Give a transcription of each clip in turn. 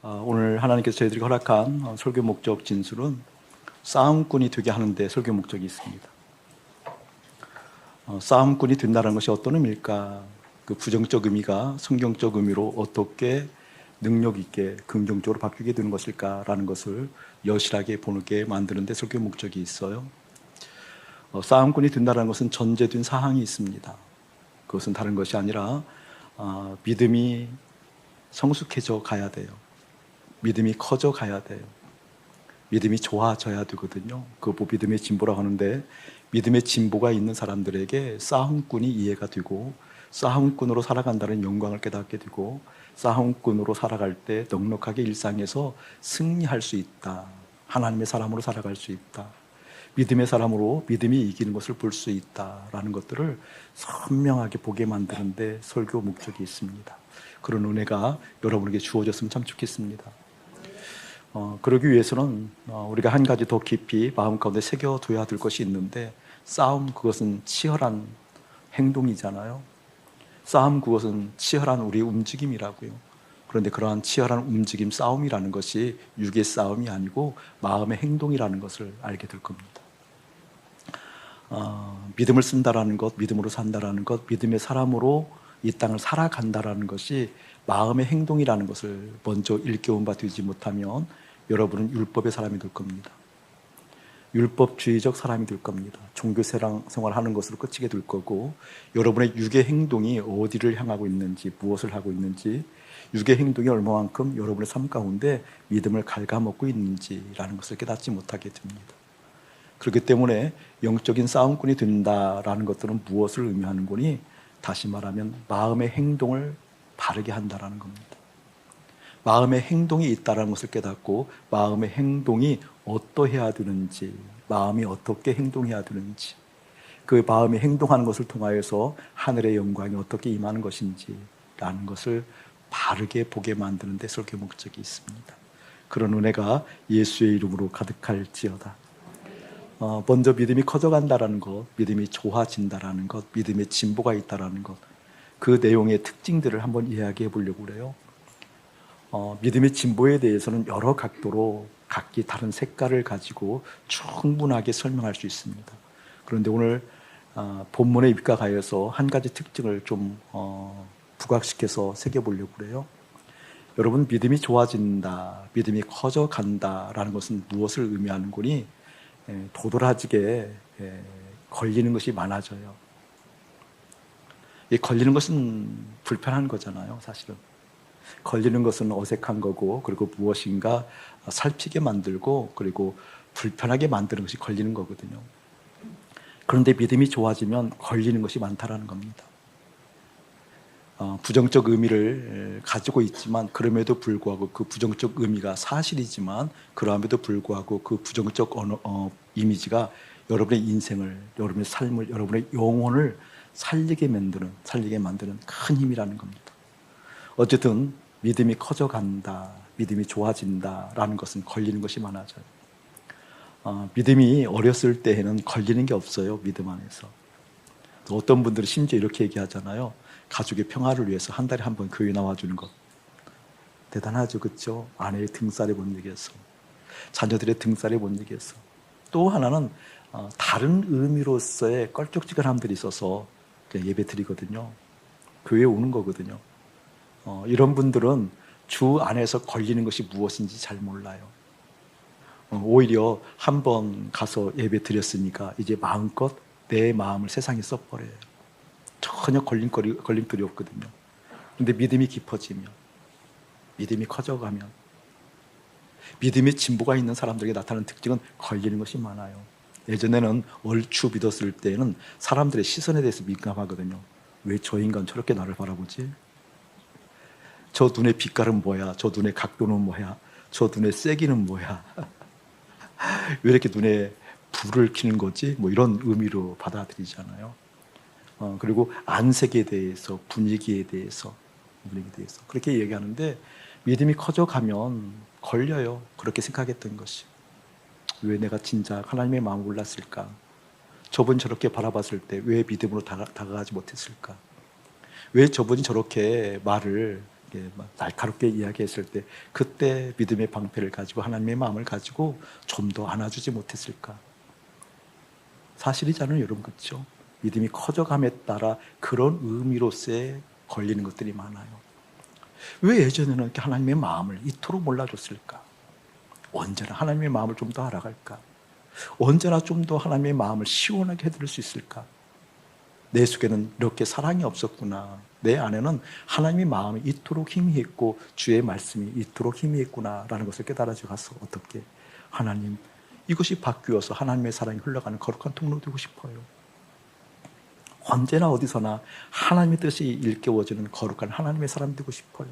오늘 하나님께서 저희들에게 허락한 설교 목적 진술은 싸움꾼이 되게 하는데 설교 목적이 있습니다. 싸움꾼이 된다는 것이 어떤 의미일까? 그 부정적 의미가 성경적 의미로 어떻게 능력 있게 긍정적으로 바뀌게 되는 것일까라는 것을 여실하게 보게 만드는데 설교 목적이 있어요. 싸움꾼이 된다는 것은 전제된 사항이 있습니다. 그것은 다른 것이 아니라 믿음이 성숙해져 가야 돼요. 믿음이 커져 가야 돼요. 믿음이 좋아져야 되거든요. 그거 믿음의 진보라고 하는데, 믿음의 진보가 있는 사람들에게 싸움꾼이 이해가 되고 싸움꾼으로 살아간다는 영광을 깨닫게 되고 싸움꾼으로 살아갈 때 넉넉하게 일상에서 승리할 수 있다. 하나님의 사람으로 살아갈 수 있다. 믿음의 사람으로 믿음이 이기는 것을 볼 수 있다라는 것들을 선명하게 보게 만드는데 설교 목적이 있습니다. 그런 은혜가 여러분에게 주어졌으면 참 좋겠습니다. 그러기 위해서는 우리가 한 가지 더 깊이 마음 가운데 새겨둬야 될 것이 있는데, 싸움 그것은 치열한 행동이잖아요. 싸움 그것은 치열한 우리의 움직임이라고요. 그런데 그러한 치열한 움직임, 싸움이라는 것이 육의 싸움이 아니고 마음의 행동이라는 것을 알게 될 겁니다. 믿음을 쓴다라는 것, 믿음으로 산다라는 것, 믿음의 사람으로 이 땅을 살아간다라는 것이 마음의 행동이라는 것을 먼저 일깨운 바 되지 못하면 여러분은 율법의 사람이 될 겁니다. 율법주의적 사람이 될 겁니다. 종교 생활하는 것으로 끝이게 될 거고, 여러분의 육의 행동이 어디를 향하고 있는지, 무엇을 하고 있는지, 육의 행동이 얼마만큼 여러분의 삶 가운데 믿음을 갉아먹고 있는지라는 것을 깨닫지 못하게 됩니다. 그렇기 때문에 영적인 싸움꾼이 된다라는 것들은 무엇을 의미하는 거니? 다시 말하면 마음의 행동을 바르게 한다라는 겁니다. 마음의 행동이 있다는 것을 깨닫고 마음의 행동이 어떠해야 되는지, 마음이 어떻게 행동해야 되는지, 그 마음이 행동하는 것을 통하여서 하늘의 영광이 어떻게 임하는 것인지라는 것을 바르게 보게 만드는 데 설교 목적이 있습니다. 그런 은혜가 예수의 이름으로 가득할지어다. 먼저 믿음이 커져간다라는 것, 믿음이 좋아진다라는 것, 믿음의 진보가 있다라는 것, 그 내용의 특징들을 한번 이야기해 보려고 그래요. 믿음의 진보에 대해서는 여러 각도로 각기 다른 색깔을 가지고 충분하게 설명할 수 있습니다. 그런데 오늘 본문에 입각하여서 한 가지 특징을 좀 부각시켜서 새겨보려고 그래요. 여러분, 믿음이 좋아진다, 믿음이 커져간다라는 것은 무엇을 의미하는 거니? 도드라지게 걸리는 것이 많아져요. 이 걸리는 것은 불편한 거잖아요, 사실은. 걸리는 것은 어색한 거고, 그리고 무엇인가 살피게 만들고, 그리고 불편하게 만드는 것이 걸리는 거거든요. 그런데 믿음이 좋아지면 걸리는 것이 많다라는 겁니다. 부정적 의미를 가지고 있지만, 그럼에도 불구하고 그 부정적 의미가 사실이지만, 그럼에도 불구하고 그 부정적 이미지가 여러분의 인생을, 여러분의 삶을, 여러분의 영혼을 살리게 만드는 큰 힘이라는 겁니다. 어쨌든 믿음이 커져간다, 믿음이 좋아진다라는 것은 걸리는 것이 많아져요. 믿음이 어렸을 때에는 걸리는 게 없어요, 믿음 안에서. 어떤 분들은 심지어 이렇게 얘기하잖아요. 가족의 평화를 위해서 한 달에 한 번 교회 나와주는 것. 대단하죠, 그렇죠? 아내의 등살에 못 이겼어. 자녀들의 등살에 못 이겼어. 또 하나는 다른 의미로서의 껄쩍지근함들이 있어서 예배 드리거든요. 교회에 오는 거거든요. 이런 분들은 주 안에서 걸리는 것이 무엇인지 잘 몰라요. 오히려 한 번 가서 예배 드렸으니까 이제 마음껏 내 마음을 세상에 써버려요. 전혀 걸림돌이 없거든요. 그런데 믿음이 깊어지면, 믿음이 커져가면, 믿음의 진보가 있는 사람들에게 나타나는 특징은 걸리는 것이 많아요. 예전에는 얼추 믿었을 때는 사람들의 시선에 대해서 민감하거든요. 왜 저 인간 저렇게 나를 바라보지? 저 눈의 빛깔은 뭐야? 저 눈의 각도는 뭐야? 저 눈의 세기는 뭐야? 왜 이렇게 눈에 불을 켜는 거지? 뭐 이런 의미로 받아들이잖아요. 그리고 안색에 대해서, 분위기에 대해서 그렇게 얘기하는데, 믿음이 커져가면 걸려요. 그렇게 생각했던 것이. 왜 내가 진짜 하나님의 마음을 몰랐을까? 저분 저렇게 바라봤을 때 왜 믿음으로 다가가지 못했을까? 왜 저분이 저렇게 말을 막 날카롭게 이야기했을 때 그때 믿음의 방패를 가지고 하나님의 마음을 가지고 좀 더 안아주지 못했을까? 사실이잖아요, 여러분. 그렇죠? 믿음이 커져감에 따라 그런 의미로서의 걸리는 것들이 많아요. 왜 예전에는 이렇게 하나님의 마음을 이토록 몰라줬을까? 언제나 하나님의 마음을 좀 더 알아갈까? 언제나 좀 더 하나님의 마음을 시원하게 해드릴 수 있을까? 내 속에는 이렇게 사랑이 없었구나. 내 안에는 하나님의 마음이 이토록 희미했고 주의 말씀이 이토록 희미했구나라는 것을 깨달아져 가서 어떻게 하나님, 이것이 바뀌어서 하나님의 사랑이 흘러가는 거룩한 통로 되고 싶어요. 언제나 어디서나 하나님의 뜻이 일깨워지는 거룩한 하나님의 사람 되고 싶어요.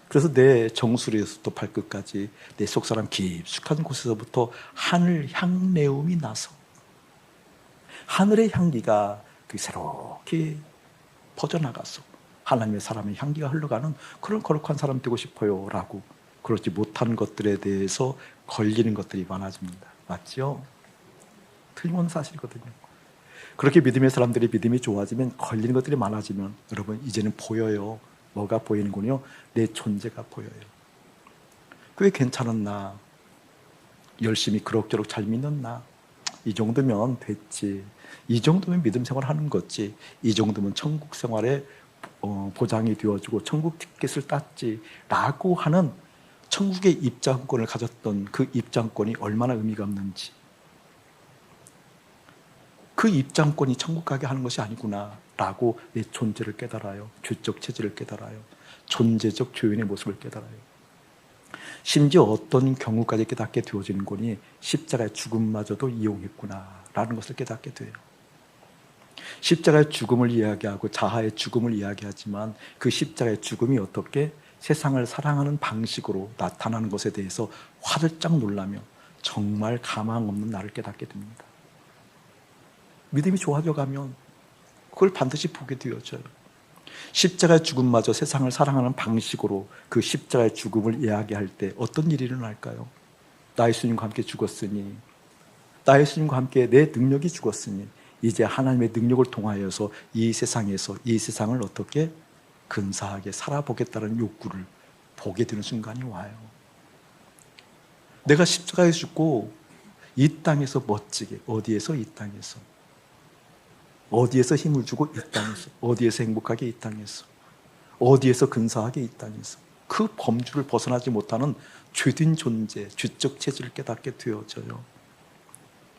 그래서 내 정수리에서부터 발끝까지 내 속사람 깊숙한 곳에서부터 하늘 향내음이 나서 하늘의 향기가 새롭게 퍼져나가서 하나님의 사람의 향기가 흘러가는 그런 거룩한 사람 되고 싶어요 라고. 그렇지 못한 것들에 대해서 걸리는 것들이 많아집니다. 맞죠? 틀림없는 사실이거든요. 그렇게 믿음의 사람들이 믿음이 좋아지면 걸리는 것들이 많아지면 여러분 이제는 보여요. 뭐가 보이는군요? 내 존재가 보여요. 꽤 괜찮은 나, 열심히 그럭저럭 잘 믿는 나, 이 정도면 됐지, 이 정도면 믿음 생활하는 거지, 이 정도면 천국 생활에 보장이 되어주고 천국 티켓을 땄지 라고 하는 천국의 입장권을 가졌던 그 입장권이 얼마나 의미가 없는지, 그 입장권이 천국 가게 하는 것이 아니구나 라고 내 존재를 깨달아요. 죄적 체질을 깨달아요. 존재적 죄인의 모습을 깨달아요. 심지어 어떤 경우까지 깨닫게 되어지는 거니 십자가의 죽음마저도 이용했구나 라는 것을 깨닫게 돼요. 십자가의 죽음을 이야기하고 자아의 죽음을 이야기하지만 그 십자가의 죽음이 어떻게 세상을 사랑하는 방식으로 나타나는 것에 대해서 화들짝 놀라며 정말 가망 없는 나를 깨닫게 됩니다. 믿음이 좋아져 가면 그걸 반드시 보게 되어져요. 십자가의 죽음마저 세상을 사랑하는 방식으로 그 십자가의 죽음을 이야기할 때 어떤 일이 일어날까요? 나 예수님과 함께 죽었으니, 나 예수님과 함께 내 능력이 죽었으니 이제 하나님의 능력을 통하여서 이 세상에서 이 세상을 어떻게 근사하게 살아보겠다는 욕구를 보게 되는 순간이 와요. 내가 십자가에 죽고 이 땅에서 멋지게, 어디에서? 이 땅에서. 어디에서 힘을 주고? 이 땅에서. 어디에서 행복하게? 이 땅에서. 어디에서 근사하게? 이 땅에서. 그 범주를 벗어나지 못하는 죄된 존재, 죄적 체질을 깨닫게 되어져요.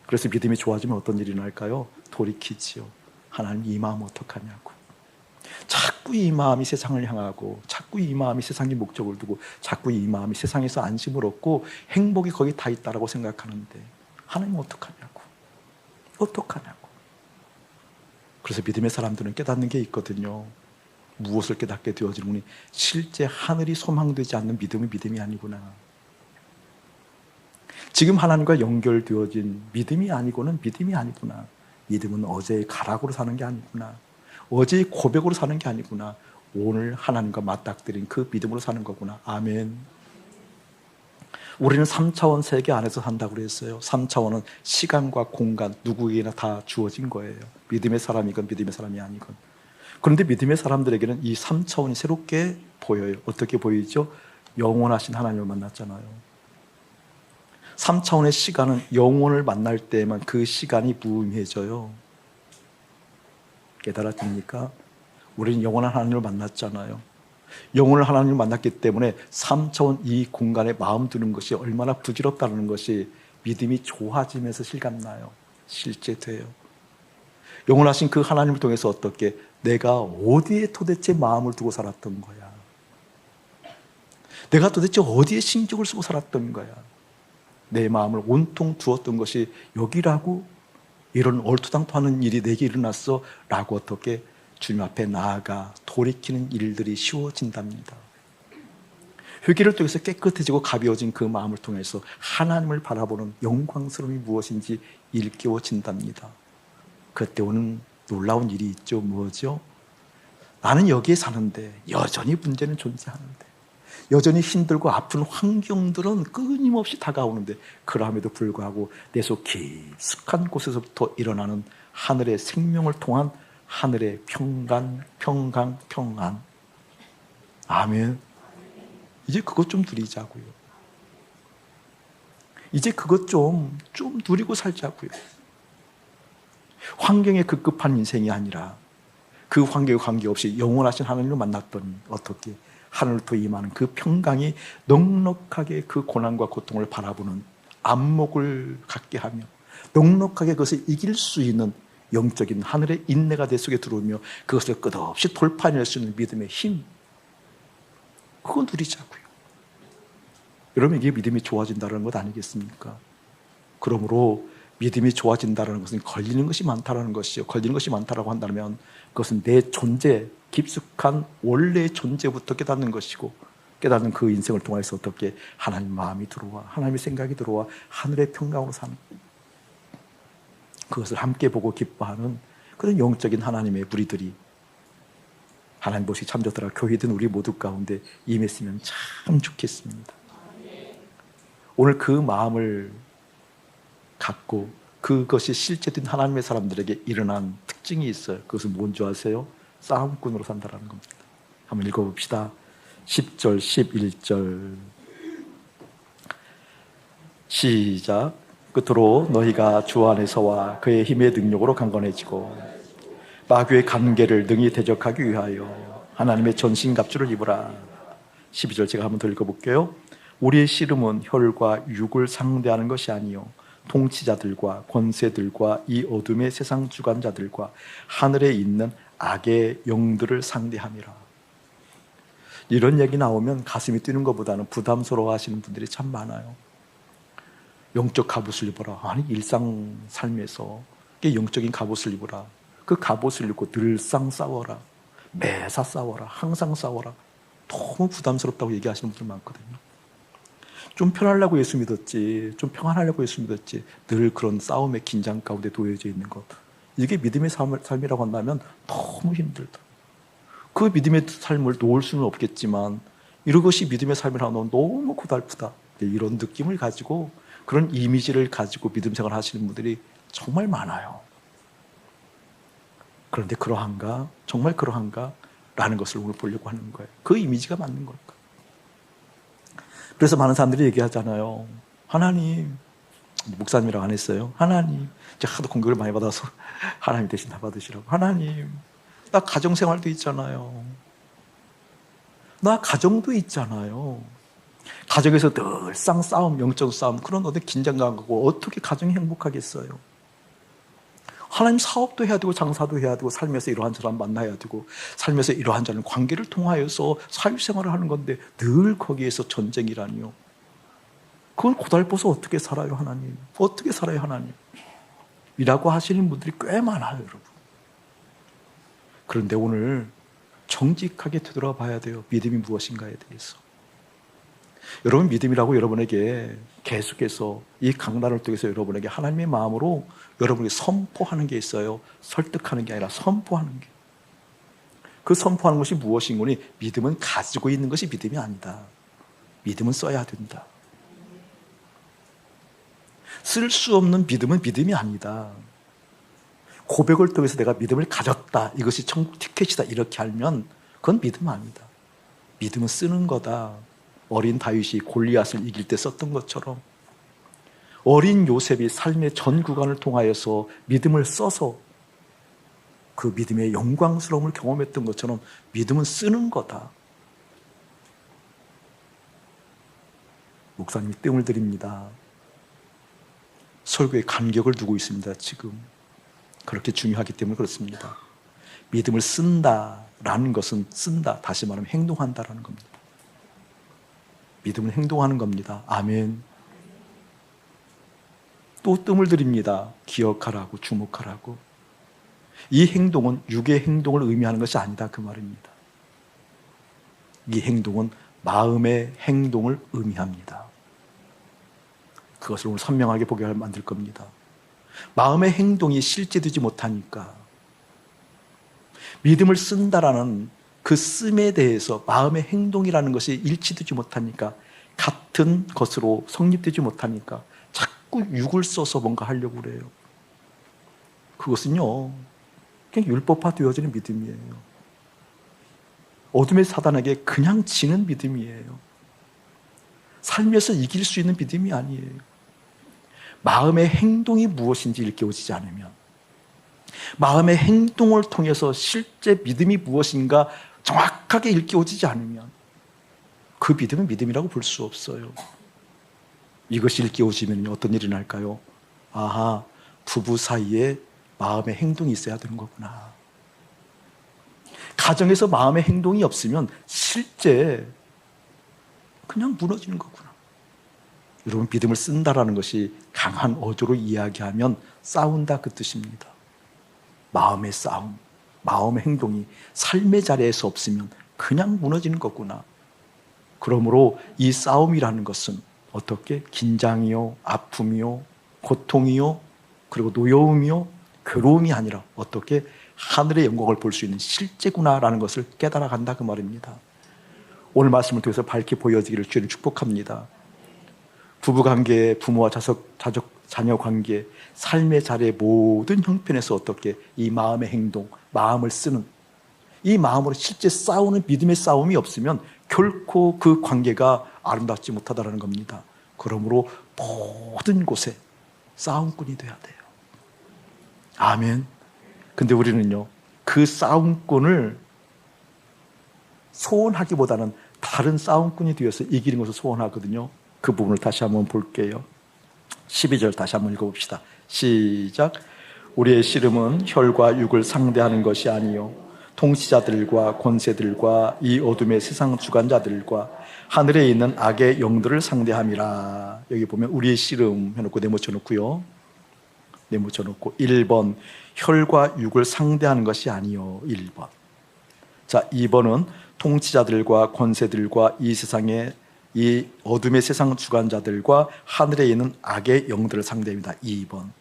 그래서 믿음이 좋아지면 어떤 일이 날까요? 돌이키지요. 하나님, 이 마음 어떡하냐고. 자꾸 이 마음이 세상을 향하고, 자꾸 이 마음이 세상의 목적을 두고, 자꾸 이 마음이 세상에서 안심을 얻고 행복이 거기 다 있다라고 생각하는데 하나님 어떡하냐고. 어떡하냐고. 그래서 믿음의 사람들은 깨닫는 게 있거든요. 무엇을 깨닫게 되어지느니 실제 하늘이 소망되지 않는 믿음이 믿음이 아니구나. 지금 하나님과 연결되어진 믿음이 아니고는 믿음이 아니구나. 믿음은 어제의 가락으로 사는 게 아니구나. 어제의 고백으로 사는 게 아니구나. 오늘 하나님과 맞닥뜨린 그 믿음으로 사는 거구나. 아멘. 우리는 3차원 세계 안에서 산다고 그랬어요. 3차원은 시간과 공간, 누구에게나 다 주어진 거예요. 믿음의 사람이건 믿음의 사람이 아니건. 그런데 믿음의 사람들에게는 이 3차원이 새롭게 보여요. 어떻게 보이죠? 영원하신 하나님을 만났잖아요. 3차원의 시간은 영혼을 만날 때에만 그 시간이 무의미해져요. 깨달아집니까? 우리는 영원한 하나님을 만났잖아요. 영혼을 하나님을 만났기 때문에 3차원 이 공간에 마음 두는 것이 얼마나 부질없다는 것이 믿음이 좋아지면서 실감나요. 실제 돼요. 영원하신 그 하나님을 통해서 어떻게 내가 어디에 도대체 마음을 두고 살았던 거야. 내가 도대체 어디에 신경을 쓰고 살았던 거야. 내 마음을 온통 두었던 것이 여기라고, 이런 얼토당토하는 일이 내게 일어났어 라고 어떻게 주님 앞에 나아가 돌이키는 일들이 쉬워진답니다. 회개를 통해서 깨끗해지고 가벼워진 그 마음을 통해서 하나님을 바라보는 영광스러움이 무엇인지 일깨워진답니다. 그때 오는 놀라운 일이 있죠. 뭐죠? 나는 여기에 사는데 여전히 문제는 존재하는데, 여전히 힘들고 아픈 환경들은 끊임없이 다가오는데, 그럼에도 불구하고 내 속 깊숙한 곳에서부터 일어나는 하늘의 생명을 통한 하늘의 평강. 아멘. 이제 그것 좀 누리자고요. 이제 그것 좀 누리고 살자고요. 환경에 급급한 인생이 아니라 그 환경에 관계없이 영원하신 하나님을 만났더니 어떻게 하늘부터 임하는 그 평강이 넉넉하게 그 고난과 고통을 바라보는 안목을 갖게 하며 넉넉하게 그것을 이길 수 있는 영적인 하늘의 인내가 내 속에 들어오며 그것을 끝없이 돌파해낼 수 있는 믿음의 힘, 그거 누리자고요. 여러분, 이게 믿음이 좋아진다는 것 아니겠습니까? 그러므로 믿음이 좋아진다는 것은 걸리는 것이 많다는 것이요. 걸리는 것이 많다라고 한다면 그것은 내 존재, 깊숙한 원래의 존재부터 깨닫는 것이고, 깨닫는 그 인생을 통해서 어떻게 하나님 마음이 들어와, 하나님의 생각이 들어와 하늘의 평강으로 사는, 그것을 함께 보고 기뻐하는 그런 영적인 하나님의 무리들이 하나님 보시 참 좋더라 교회든 우리 모두 가운데 임했으면 참 좋겠습니다. 오늘 그 마음을 갖고 그것이 실제된 하나님의 사람들에게 일어난 특징이 있어요. 그것은 뭔지 아세요? 싸움꾼으로 산다는 겁니다. 한번 읽어봅시다. 10절, 11절 시작. 끝으로 너희가 주 안에서와 그의 힘의 능력으로 강건해지고 마귀의 관계를 능히 대적하기 위하여 하나님의 전신갑주를 입으라. 12절 제가 한번 더 읽어볼게요. 우리의 씨름은 혈과 육을 상대하는 것이 아니요 통치자들과 권세들과 이 어둠의 세상 주관자들과 하늘에 있는 악의 영들을 상대함이라. 이런 얘기 나오면 가슴이 뛰는 것보다는 부담스러워 하시는 분들이 참 많아요. 영적 갑옷을 입어라. 아니, 일상 삶에서 영적인 갑옷을 입어라. 그 갑옷을 입고 늘상 싸워라. 매사 싸워라. 항상 싸워라. 너무 부담스럽다고 얘기하시는 분들 많거든요. 좀 편하려고 예수 믿었지, 좀 평안하려고 예수 믿었지, 늘 그런 싸움의 긴장 가운데 놓여져 있는 것, 이게 믿음의 삶이라고 한다면 너무 힘들다. 그 믿음의 삶을 놓을 수는 없겠지만 이것이 믿음의 삶이라고 하면 너무 고달프다. 이런 느낌을 가지고, 그런 이미지를 가지고 믿음 생활 하시는 분들이 정말 많아요. 그런데 그러한가? 정말 그러한가? 라는 것을 오늘 보려고 하는 거예요. 그 이미지가 맞는 걸까? 그래서 많은 사람들이 얘기하잖아요. 하나님, 목사님이라고 안 했어요. 하나님, 제가 하도 공격을 많이 받아서 하나님 대신 다 받으시라고. 하나님, 나 가정생활도 있잖아요. 나 가정도 있잖아요. 가정에서 늘상 싸움, 영적 싸움, 그런 어떤 긴장감 갖고 어떻게 가정이 행복하겠어요? 하나님, 사업도 해야 되고 장사도 해야 되고 삶에서 이러한 사람 만나야 되고 삶에서 이러한 저런 관계를 통하여서 사회생활을 하는 건데 늘 거기에서 전쟁이라니요. 그걸 고달퍼서 어떻게 살아요, 하나님? 어떻게 살아요, 하나님? 이라고 하시는 분들이 꽤 많아요, 여러분. 그런데 오늘 정직하게 되돌아봐야 돼요. 믿음이 무엇인가에 대해서. 여러분, 믿음이라고 여러분에게 계속해서 이 강단을 통해서 여러분에게 하나님의 마음으로 여러분에게 선포하는 게 있어요. 설득하는 게 아니라 선포하는 게. 그 선포하는 것이 무엇인 거니? 믿음은 가지고 있는 것이 믿음이 아니다. 믿음은 써야 된다. 쓸 수 없는 믿음은 믿음이 아니다. 고백을 통해서 내가 믿음을 가졌다, 이것이 천국 티켓이다, 이렇게 알면 그건 믿음 아니다. 믿음은 쓰는 거다. 어린 다윗이 골리앗을 이길 때 썼던 것처럼, 어린 요셉이 삶의 전 구간을 통하여서 믿음을 써서 그 믿음의 영광스러움을 경험했던 것처럼 믿음은 쓰는 거다. 목사님이 뜸을 들입니다. 설교에 간격을 두고 있습니다. 지금 그렇게 중요하기 때문에 그렇습니다. 믿음을 쓴다라는 것은, 쓴다, 다시 말하면 행동한다라는 겁니다. 믿음은 행동하는 겁니다. 아멘. 또 뜸을 들입니다. 기억하라고, 주목하라고. 이 행동은 육의 행동을 의미하는 것이 아니다, 그 말입니다. 이 행동은 마음의 행동을 의미합니다. 그것을 오늘 선명하게 보게 만들 겁니다. 마음의 행동이 실제되지 못하니까, 믿음을 쓴다라는 그 씀에 대해서 마음의 행동이라는 것이 일치되지 못하니까, 같은 것으로 성립되지 못하니까 자꾸 육을 써서 뭔가 하려고 그래요. 그것은요, 그냥 율법화 되어지는 믿음이에요. 어둠의 사단에게 그냥 지는 믿음이에요. 삶에서 이길 수 있는 믿음이 아니에요. 마음의 행동이 무엇인지 일깨워지지 않으면, 마음의 행동을 통해서 실제 믿음이 무엇인가 정확하게 일깨워지지 않으면 그 믿음은 믿음이라고 볼 수 없어요. 이것이 일깨워지면 어떤 일이 날까요? 아하, 부부 사이에 마음의 행동이 있어야 되는 거구나. 가정에서 마음의 행동이 없으면 실제 그냥 무너지는 거구나. 여러분, 믿음을 쓴다라는 것이 강한 어조로 이야기하면 싸운다 그 뜻입니다. 마음의 싸움, 마음의 행동이 삶의 자리에서 없으면 그냥 무너지는 거구나. 그러므로 이 싸움이라는 것은 어떻게 긴장이요, 아픔이요, 고통이요, 그리고 노여움이요, 괴로움이 아니라 어떻게 하늘의 영광을 볼 수 있는 실제구나라는 것을 깨달아간다 그 말입니다. 오늘 말씀을 통해서 밝게 보여지기를 주님 축복합니다. 부부관계, 부모와 자녀 관계, 삶의 자리의 모든 형편에서 어떻게 이 마음의 행동, 마음을 쓰는, 이 마음으로 실제 싸우는 믿음의 싸움이 없으면 결코 그 관계가 아름답지 못하다는 겁니다. 그러므로 모든 곳에 싸움꾼이 돼야 돼요. 아멘. 근데 우리는요, 그 싸움꾼을 소원하기보다는 다른 싸움꾼이 되어서 이기는 것을 소원하거든요. 그 부분을 다시 한번 볼게요. 12절 다시 한번 읽어봅시다. 시작. 우리의 씨름은 혈과 육을 상대하는 것이 아니요 통치자들과 권세들과 이 어둠의 세상 주관자들과 하늘에 있는 악의 영들을 상대함이라. 여기 보면 우리의 씨름 해놓고 네모쳐놓고요. 네모쳐놓고 1번 혈과 육을 상대하는 것이 아니요. 1번. 자, 2번은 통치자들과 권세들과 이 세상의 이 어둠의 세상 주관자들과 하늘에 있는 악의 영들을 상대합니다. 2번.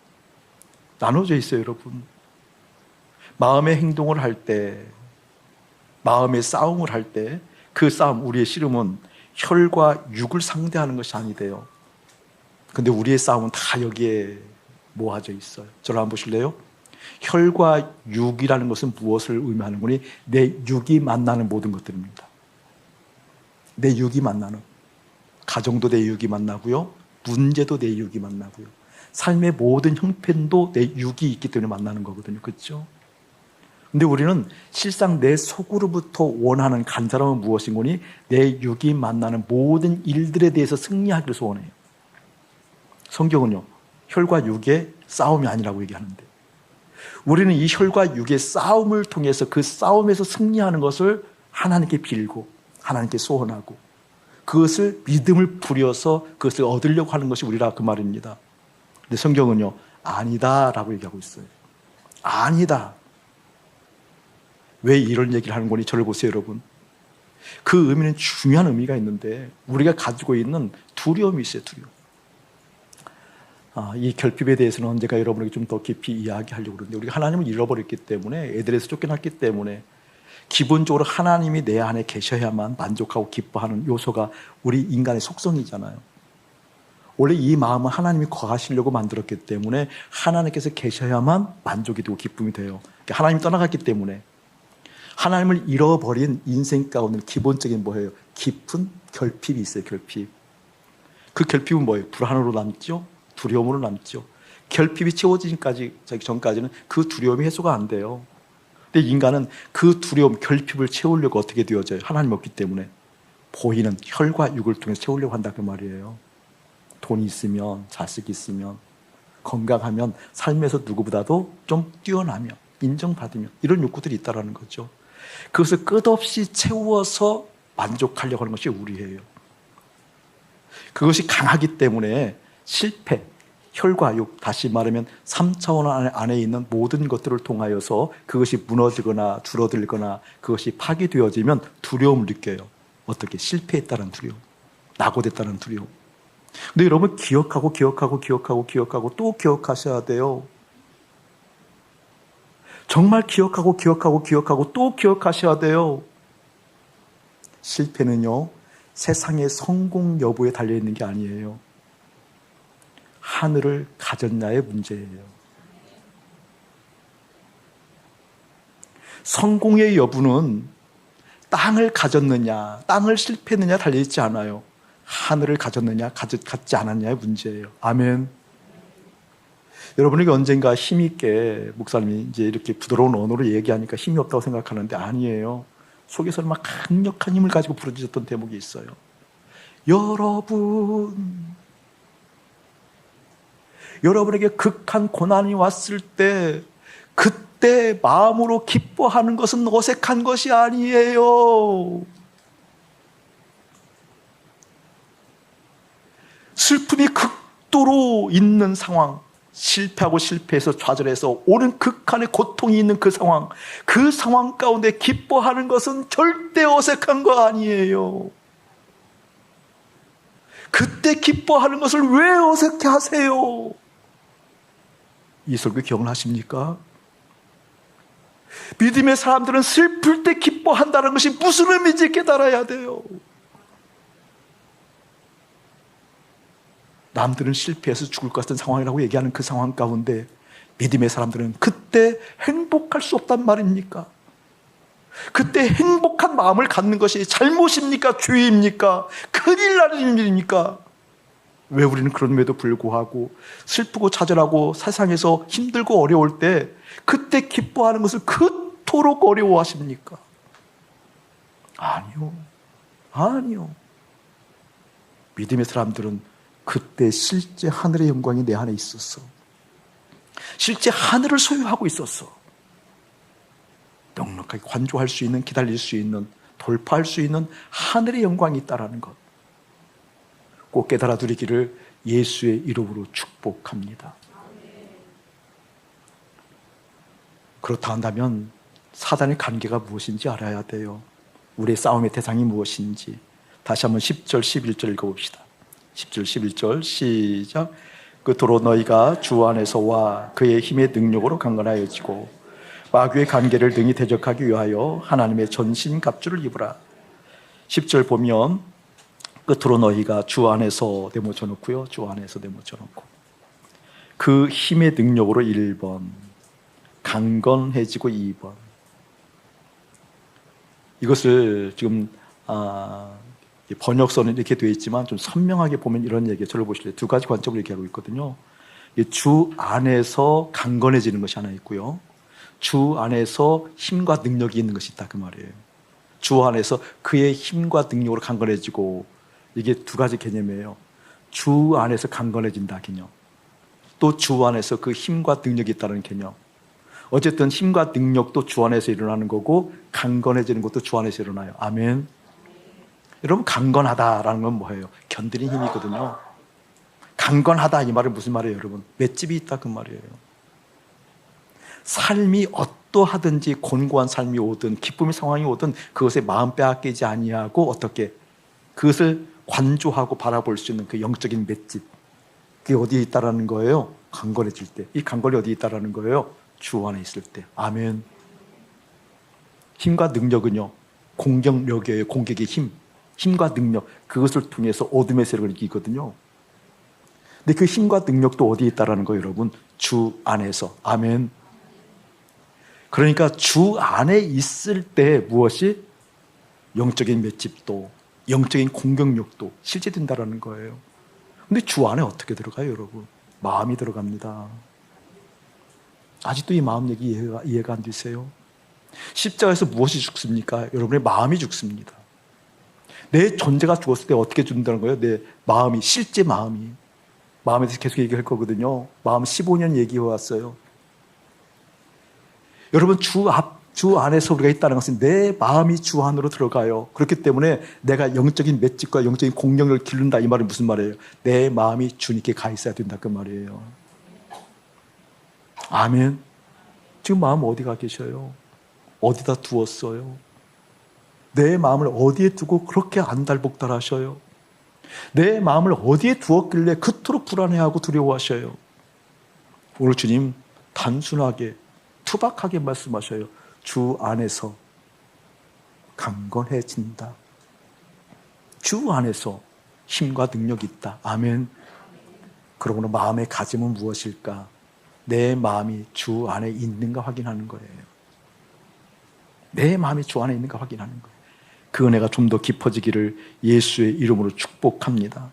나눠져 있어요, 여러분. 마음의 행동을 할 때, 마음의 싸움을 할 때, 그 싸움, 우리의 씨름은 혈과 육을 상대하는 것이 아니대요. 근데 우리의 싸움은 다 여기에 모아져 있어요. 저를 한번 보실래요? 혈과 육이라는 것은 무엇을 의미하는 거니? 내 육이 만나는 모든 것들입니다. 내 육이 만나는, 가정도 내 육이 만나고요, 문제도 내 육이 만나고요, 삶의 모든 형편도 내 육이 있기 때문에 만나는 거거든요. 그렇죠? 근데 우리는 실상 내 속으로부터 원하는 간절함은 무엇인 거니? 내 육이 만나는 모든 일들에 대해서 승리하기를 소원해요. 성경은요, 혈과 육의 싸움이 아니라고 얘기하는데, 우리는 이 혈과 육의 싸움을 통해서 그 싸움에서 승리하는 것을 하나님께 빌고 하나님께 소원하고 그것을 믿음을 부려서 그것을 얻으려고 하는 것이 우리라 그 말입니다. 근데 성경은요, 아니다라고 얘기하고 있어요. 아니다. 왜 이런 얘기를 하는 거니? 저를 보세요, 여러분. 그 의미는 중요한 의미가 있는데 우리가 가지고 있는 두려움이 있어요, 두려움. 이 결핍에 대해서는 언제가 여러분에게 좀 더 깊이 이야기하려고 그러는데, 우리가 하나님을 잃어버렸기 때문에, 애들에서 쫓겨났기 때문에 기본적으로 하나님이 내 안에 계셔야만 만족하고 기뻐하는 요소가 우리 인간의 속성이잖아요. 원래 이 마음은 하나님이 거하시려고 만들었기 때문에 하나님께서 계셔야만 만족이 되고 기쁨이 돼요. 하나님이 떠나갔기 때문에 하나님을 잃어버린 인생 가운데 기본적인 뭐예요? 깊은 결핍이 있어요. 결핍. 그 결핍은 뭐예요? 불안으로 남죠? 두려움으로 남죠. 결핍이 채워지기 전까지는 그 두려움이 해소가 안 돼요. 근데 인간은 그 두려움, 결핍을 채우려고 어떻게 되어져요? 하나님 없기 때문에 보이는 혈과 육을 통해서 채우려고 한다 그 말이에요. 돈이 있으면, 자식이 있으면, 건강하면, 삶에서 누구보다도 좀 뛰어나며 인정받으며 이런 욕구들이 있다는 거죠. 그것을 끝없이 채워서 만족하려고 하는 것이 우리예요. 그것이 강하기 때문에 실패, 혈과 육, 다시 말하면 3차원 안에 있는 모든 것들을 통하여서 그것이 무너지거나 줄어들거나 그것이 파괴되어지면 두려움을 느껴요. 어떻게? 실패했다는 두려움, 낙오됐다는 두려움. 근데 여러분, 기억하고 또 기억하셔야 돼요. 정말 기억하고 또 기억하셔야 돼요. 실패는요, 세상의 성공 여부에 달려있는 게 아니에요. 하늘을 가졌냐의 문제예요. 성공의 여부는 땅을 가졌느냐, 땅을 실패했느냐 달려있지 않아요. 하늘을 가졌느냐, 갖지 않았냐의 문제예요. 아멘. 여러분에게 언젠가 힘있게 목사님이 이제 이렇게 부드러운 언어로 얘기하니까 힘이 없다고 생각하는데 아니에요. 속에서는 막 강력한 힘을 가지고 부르짖었던 대목이 있어요. 여러분에게 극한 고난이 왔을 때 그때 마음으로 기뻐하는 것은 어색한 것이 아니에요. 슬픔이 극도로 있는 상황, 실패하고 실패해서 좌절해서 오는 극한의 고통이 있는 그 상황 가운데 기뻐하는 것은 절대 어색한 거 아니에요. 그때 기뻐하는 것을 왜 어색해 하세요? 이 설교 기억나십니까? 믿음의 사람들은 슬플 때 기뻐한다는 것이 무슨 의미인지 깨달아야 돼요. 남들은 실패해서 죽을 것 같은 상황이라고 얘기하는 그 상황 가운데 믿음의 사람들은 그때 행복할 수 없단 말입니까? 그때 행복한 마음을 갖는 것이 잘못입니까? 죄입니까? 큰일 나는 일입니까? 왜 우리는 그럼에도 불구하고 슬프고 좌절하고 세상에서 힘들고 어려울 때 그때 기뻐하는 것을 그토록 어려워하십니까? 아니요. 믿음의 사람들은 그때 실제 하늘의 영광이 내 안에 있었어. 실제 하늘을 소유하고 있었어. 넉넉하게 관조할 수 있는, 기다릴 수 있는, 돌파할 수 있는 하늘의 영광이 있다는 것. 꼭 깨달아 두리기를 예수의 이름으로 축복합니다. 그렇다 한다면 사단의 관계가 무엇인지 알아야 돼요. 우리의 싸움의 대상이 무엇인지. 다시 한번 10절, 11절 읽어봅시다. 10절, 11절 시작. 그토록 너희가 주 안에서와 그의 힘의 능력으로 강건하여지고 마귀의 관계를 능히 대적하기 위하여 하나님의 전신갑주를 입으라. 10절 보면 끝으로 너희가 주 안에서 내모쳐 놓고요. 주 안에서 내모쳐 놓고 그 힘의 능력으로 1번 강건해지고 2번. 이것을 지금 번역서는 이렇게 되어 있지만 좀 선명하게 보면 이런 얘기예요. 저를 보실래요? 두 가지 관점을 얘기하고 있거든요. 주 안에서 강건해지는 것이 하나 있고요. 주 안에서 힘과 능력이 있는 것이 있다 그 말이에요. 주 안에서 그의 힘과 능력으로 강건해지고, 이게 두 가지 개념이에요. 주 안에서 강건해진다 개념, 또 주 안에서 그 힘과 능력이 있다는 개념. 어쨌든 힘과 능력도 주 안에서 일어나는 거고 강건해지는 것도 주 안에서 일어나요. 아멘. 여러분, 강건하다라는 건 뭐예요? 견디는 힘이거든요. 강건하다 이 말은 무슨 말이에요, 여러분? 맷집이 있다 그 말이에요. 삶이 어떠하든지 곤고한 삶이 오든 기쁨의 상황이 오든 그것에 마음 빼앗기지 아니하고 어떻게 그것을 관조하고 바라볼 수 있는 그 영적인 맷집, 그게 어디에 있다라는 거예요? 강건해질 때. 이 강건이 어디에 있다라는 거예요? 주 안에 있을 때. 아멘. 힘과 능력은요, 공격력이에요. 공격의 힘. 힘과 능력, 그것을 통해서 어둠의 세력을 이기거든요. 근데 그 힘과 능력도 어디에 있다라는 거예요, 여러분? 주 안에서. 아멘. 그러니까 주 안에 있을 때 무엇이? 영적인 맷집도, 영적인 공격력도 실제된다라는 거예요. 근데 주 안에 어떻게 들어가요, 여러분? 마음이 들어갑니다. 아직도 이 마음 얘기 이해가 안 되세요? 십자가에서 무엇이 죽습니까? 여러분의 마음이 죽습니다. 내 존재가 죽었을 때 어떻게 죽는다는 거예요? 내 마음이, 실제 마음이. 마음에 대해서 계속 얘기할 거거든요. 마음 15년 얘기해 왔어요. 여러분, 주 안에서 우리가 있다는 것은 내 마음이 주 안으로 들어가요. 그렇기 때문에 내가 영적인 맷집과 영적인 공격력을 기른다, 이 말은 무슨 말이에요? 내 마음이 주님께 가 있어야 된다 그 말이에요. 아멘. 지금 마음 어디가 계셔요? 어디다 두었어요? 내 마음을 어디에 두고 그렇게 안달복달하셔요? 내 마음을 어디에 두었길래 그토록 불안해하고 두려워하셔요? 오늘 주님 단순하게 투박하게 말씀하셔요. 주 안에서 강건해진다. 주 안에서 힘과 능력이 있다. 아멘. 그러므로 마음의 가짐은 무엇일까? 내 마음이 주 안에 있는가 확인하는 거예요. 내 마음이 주 안에 있는가 확인하는 거예요. 그 은혜가 좀 더 깊어지기를 예수의 이름으로 축복합니다.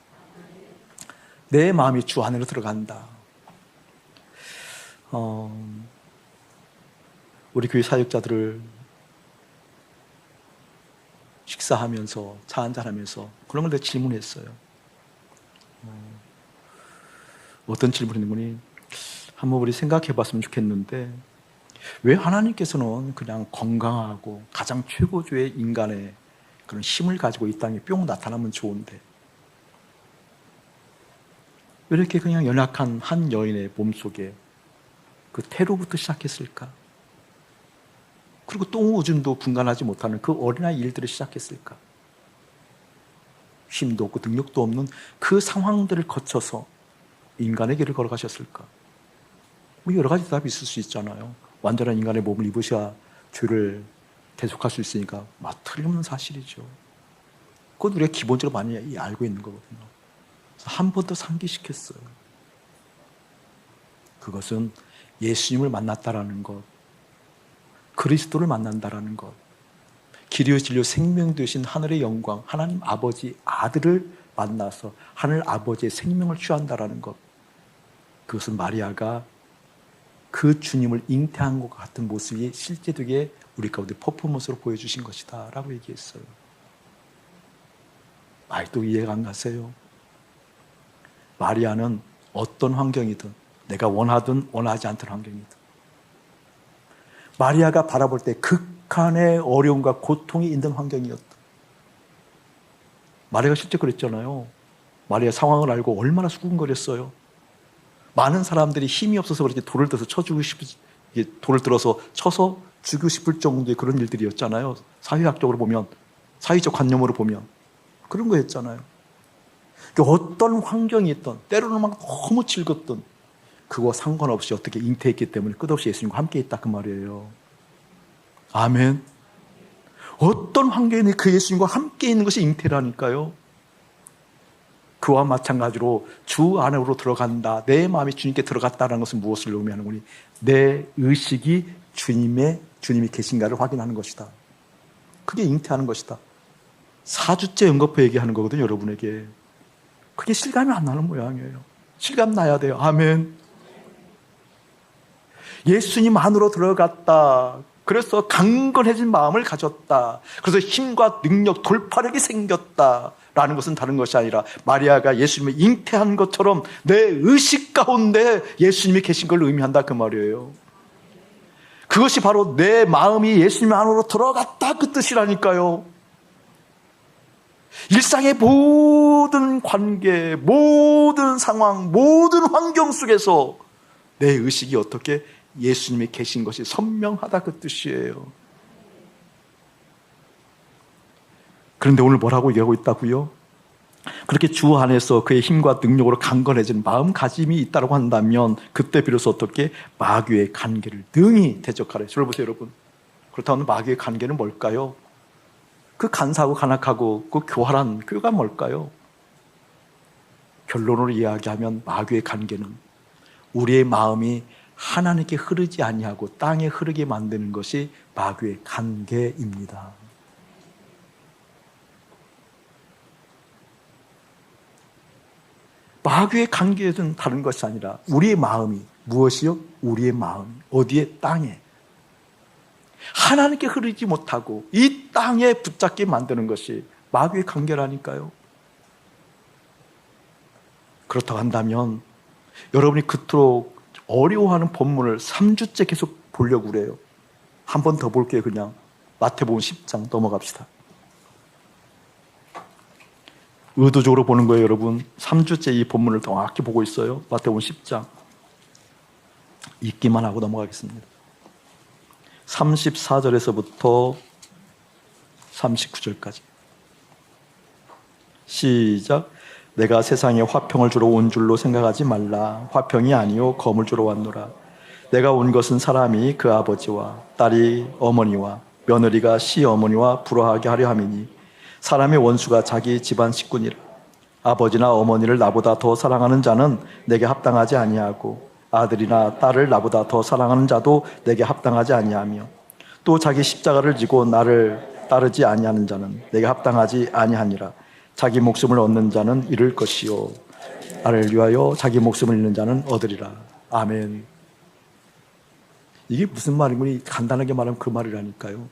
내 마음이 주 안으로 들어간다. 우리 교회 사역자들을 식사하면서 차 한잔하면서 그런 걸 내가 질문했어요. 어떤 질문이냐면, 한번 우리 생각해 봤으면 좋겠는데, 왜 하나님께서는 그냥 건강하고 가장 최고조의 인간의 그런 힘을 가지고 이 땅에 뿅 나타나면 좋은데, 왜 이렇게 그냥 연약한 한 여인의 몸속에 그 태로부터 시작했을까? 그리고 똥 오줌도 분간하지 못하는 그 어린아이 일들을 시작했을까? 힘도 없고 능력도 없는 그 상황들을 거쳐서 인간의 길을 걸어가셨을까? 뭐 여러 가지 대답이 있을 수 있잖아요. 완전한 인간의 몸을 입으셔야 죄를 계속할 수 있으니까 틀림없는 사실이죠. 그건 우리가 기본적으로 많이 알고 있는 거거든요. 한 번 더 상기시켰어요. 그것은 예수님을 만났다라는 것, 그리스도를 만난다라는 것, 길이요 진리요 생명 되신 하늘의 영광, 하나님 아버지 아들을 만나서 하늘 아버지의 생명을 취한다라는 것, 그것은 마리아가 그 주님을 잉태한 것 같은 모습이 실제되게 우리 가운데 퍼포먼스로 보여주신 것이다 라고 얘기했어요. 아직도 이해가 안 가세요? 마리아는 어떤 환경이든, 내가 원하든 원하지 않던 환경이든, 마리아가 바라볼 때 극한의 어려움과 고통이 있는 환경이었다. 마리아가 실제 그랬잖아요. 마리아 상황을 알고 얼마나 수군거렸어요. 많은 사람들이 힘이 없어서 그렇게 돌을 들어서 돌을 들어서 쳐서 죽이고 싶을 정도의 그런 일들이었잖아요. 사회학적으로 보면, 사회적 관념으로 보면 그런 거였잖아요. 어떤 환경이 있던, 때로는 막 너무 즐겁던, 그거 상관없이 어떻게 잉태했기 때문에 끝없이 예수님과 함께 있다 그 말이에요. 아멘. 어떤 환경에 그 예수님과 함께 있는 것이 잉태라니까요. 그와 마찬가지로 주 안으로 들어간다, 내 마음이 주님께 들어갔다는 것은 무엇을 의미하는 거니? 내 의식이 주님이 계신가를 확인하는 것이다. 그게 잉태하는 것이다. 4주째 연거푸 얘기하는 거거든요, 여러분에게. 그게 실감이 안 나는 모양이에요. 실감 나야 돼요. 아멘. 예수님 안으로 들어갔다. 그래서 강건해진 마음을 가졌다. 그래서 힘과 능력, 돌파력이 생겼다. 라는 것은 다른 것이 아니라 마리아가 예수님을 잉태한 것처럼 내 의식 가운데 예수님이 계신 걸 의미한다 그 말이에요. 그것이 바로 내 마음이 예수님 안으로 들어갔다 그 뜻이라니까요. 일상의 모든 관계, 모든 상황, 모든 환경 속에서 내 의식이 어떻게 예수님이 계신 것이 선명하다 그 뜻이에요. 그런데 오늘 뭐라고 얘기하고 있다고요? 그렇게 주 안에서 그의 힘과 능력으로 강건해진 마음가짐이 있다고 한다면 그때 비로소 어떻게 마귀의 간계를 능히 대적하래. 저를 보세요 여러분. 그렇다면 마귀의 간계는 뭘까요? 그 간사하고 간악하고 그 교활한 교가 뭘까요? 결론으로 이야기하면 마귀의 간계는 우리의 마음이 하나님께 흐르지 아니하고 땅에 흐르게 만드는 것이 마귀의 간계입니다. 마귀의 관계는 다른 것이 아니라 우리의 마음이 무엇이요? 우리의 마음 어디에? 땅에 하나님께 흐르지 못하고 이 땅에 붙잡게 만드는 것이 마귀의 관계라니까요. 그렇다고 한다면 여러분이 그토록 어려워하는 본문을 3주째 계속 보려고 그래요. 한 번 더 볼게요. 그냥 마태복음 10장 넘어갑시다. 의도적으로 보는 거예요, 여러분. 3주째 이 본문을 정확히 보고 있어요. 마태복음 10장. 읽기만 하고 넘어가겠습니다. 34절에서부터 39절까지. 시작. 내가 세상에 화평을 주러 온 줄로 생각하지 말라. 화평이 아니요 검을 주러 왔노라. 내가 온 것은 사람이 그 아버지와 딸이 어머니와 며느리가 시어머니와 불화하게 하려 함이니 사람의 원수가 자기 집안 식구니라. 아버지나 어머니를 나보다 더 사랑하는 자는 내게 합당하지 아니하고 아들이나 딸을 나보다 더 사랑하는 자도 내게 합당하지 아니하며 또 자기 십자가를 지고 나를 따르지 아니하는 자는 내게 합당하지 아니하니라. 자기 목숨을 얻는 자는 잃을 것이요 나를 위하여 자기 목숨을 잃는 자는 얻으리라. 아멘. 이게 무슨 말인지 간단하게 말하면 그 말이라니까요.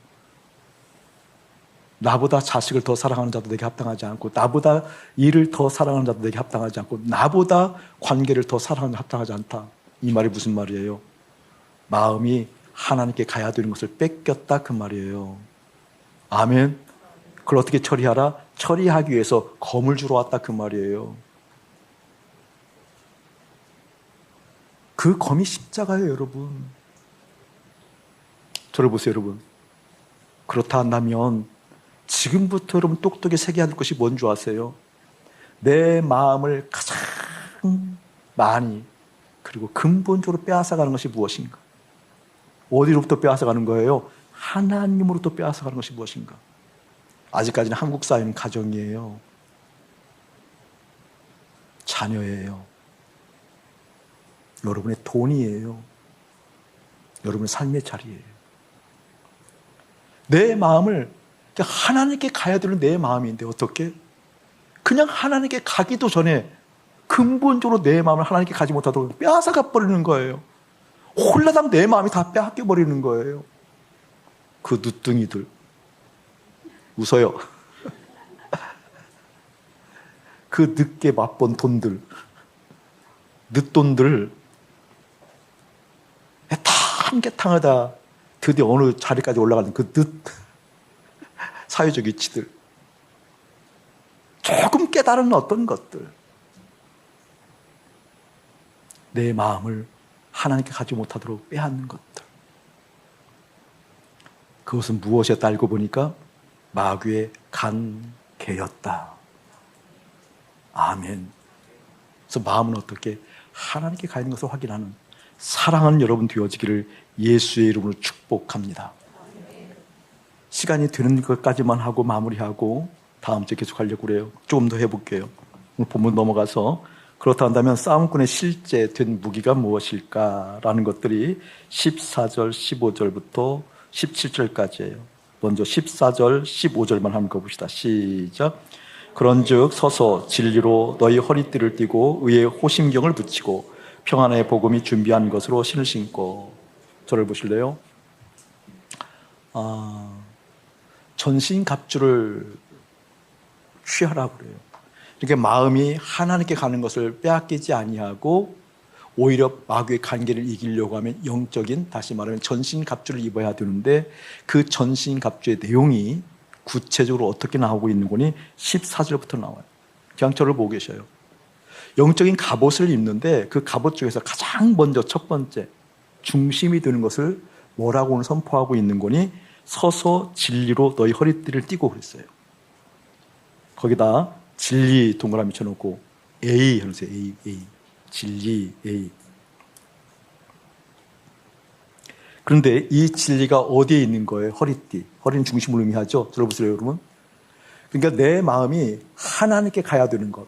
나보다 자식을 더 사랑하는 자도 내게 합당하지 않고, 나보다 일을 더 사랑하는 자도 내게 합당하지 않고, 나보다 관계를 더 사랑하는 자도 합당하지 않다. 이 말이 무슨 말이에요? 마음이 하나님께 가야 되는 것을 뺏겼다 그 말이에요. 아멘. 그걸 어떻게 처리하라? 처리하기 위해서 검을 주러 왔다 그 말이에요. 그 검이 십자가예요, 여러분. 저를 보세요, 여러분. 그렇다 한다면 지금부터 여러분 똑똑히 새겨야 할 것이 뭔 줄 아세요? 내 마음을 가장 많이 그리고 근본적으로 빼앗아가는 것이 무엇인가? 어디로부터 빼앗아가는 거예요? 하나님으로부터 빼앗아가는 것이 무엇인가? 아직까지는 한국 사회는 가정이에요. 자녀예요. 여러분의 돈이에요. 여러분의 삶의 자리예요. 내 마음을 하나님께 가야 되는 내 마음인데 어떻게? 그냥 하나님께 가기도 전에 근본적으로 내 마음을 하나님께 가지 못하도록 빼앗아가 버리는 거예요. 홀라당 내 마음이 다 빼앗겨 버리는 거예요. 그 늦둥이들 웃어요. 그 늦게 맛본 돈들, 늦돈들 탐계탕하다 드디어 어느 자리까지 올라가는 그 사회적 위치들, 조금 깨달은 어떤 것들, 내 마음을 하나님께 가지 못하도록 빼앗는 것들, 그것은 무엇이었다 알고 보니까 마귀의 간계였다. 아멘. 그래서 마음은 어떻게 하나님께 가 있는 것을 확인하는 사랑하는 여러분 되어지기를 예수의 이름으로 축복합니다. 시간이 되는 것까지만 하고 마무리하고 다음 주에 계속 하려고 그래요. 조금 더 해볼게요. 오늘 본문 넘어가서 그렇다 한다면 싸움꾼의 실제 된 무기가 무엇일까라는 것들이 14절, 15절부터 17절까지예요. 먼저 14절, 15절만 한번 읽어봅시다. 시작. 그런즉 서서 진리로 너희 허리띠를 띠고 의의 호심경을 붙이고 평안의 복음이 준비한 것으로 신을 신고. 저를 보실래요? 전신갑주를 취하라고 그래요. 이렇게 마음이 하나님께 가는 것을 빼앗기지 아니하고 오히려 마귀의 관계를 이기려고 하면 영적인, 다시 말하면 전신갑주를 입어야 되는데 그 전신갑주의 내용이 구체적으로 어떻게 나오고 있는 거니 14절부터 나와요. 그냥 저를 보고 계셔요. 영적인 갑옷을 입는데 그 갑옷 중에서 가장 먼저 첫 번째 중심이 되는 것을 뭐라고 오늘 선포하고 있는 거니 서서 진리로 너희 허리띠를 띠고 그랬어요. 거기다 진리 동그라미 쳐놓고 A 해주세요. A. 진리 A. 그런데 이 진리가 어디에 있는 거예요? 허리띠. 허리는 중심을 의미하죠. 들어보세요, 여러분. 그러니까 내 마음이 하나님께 가야 되는 것.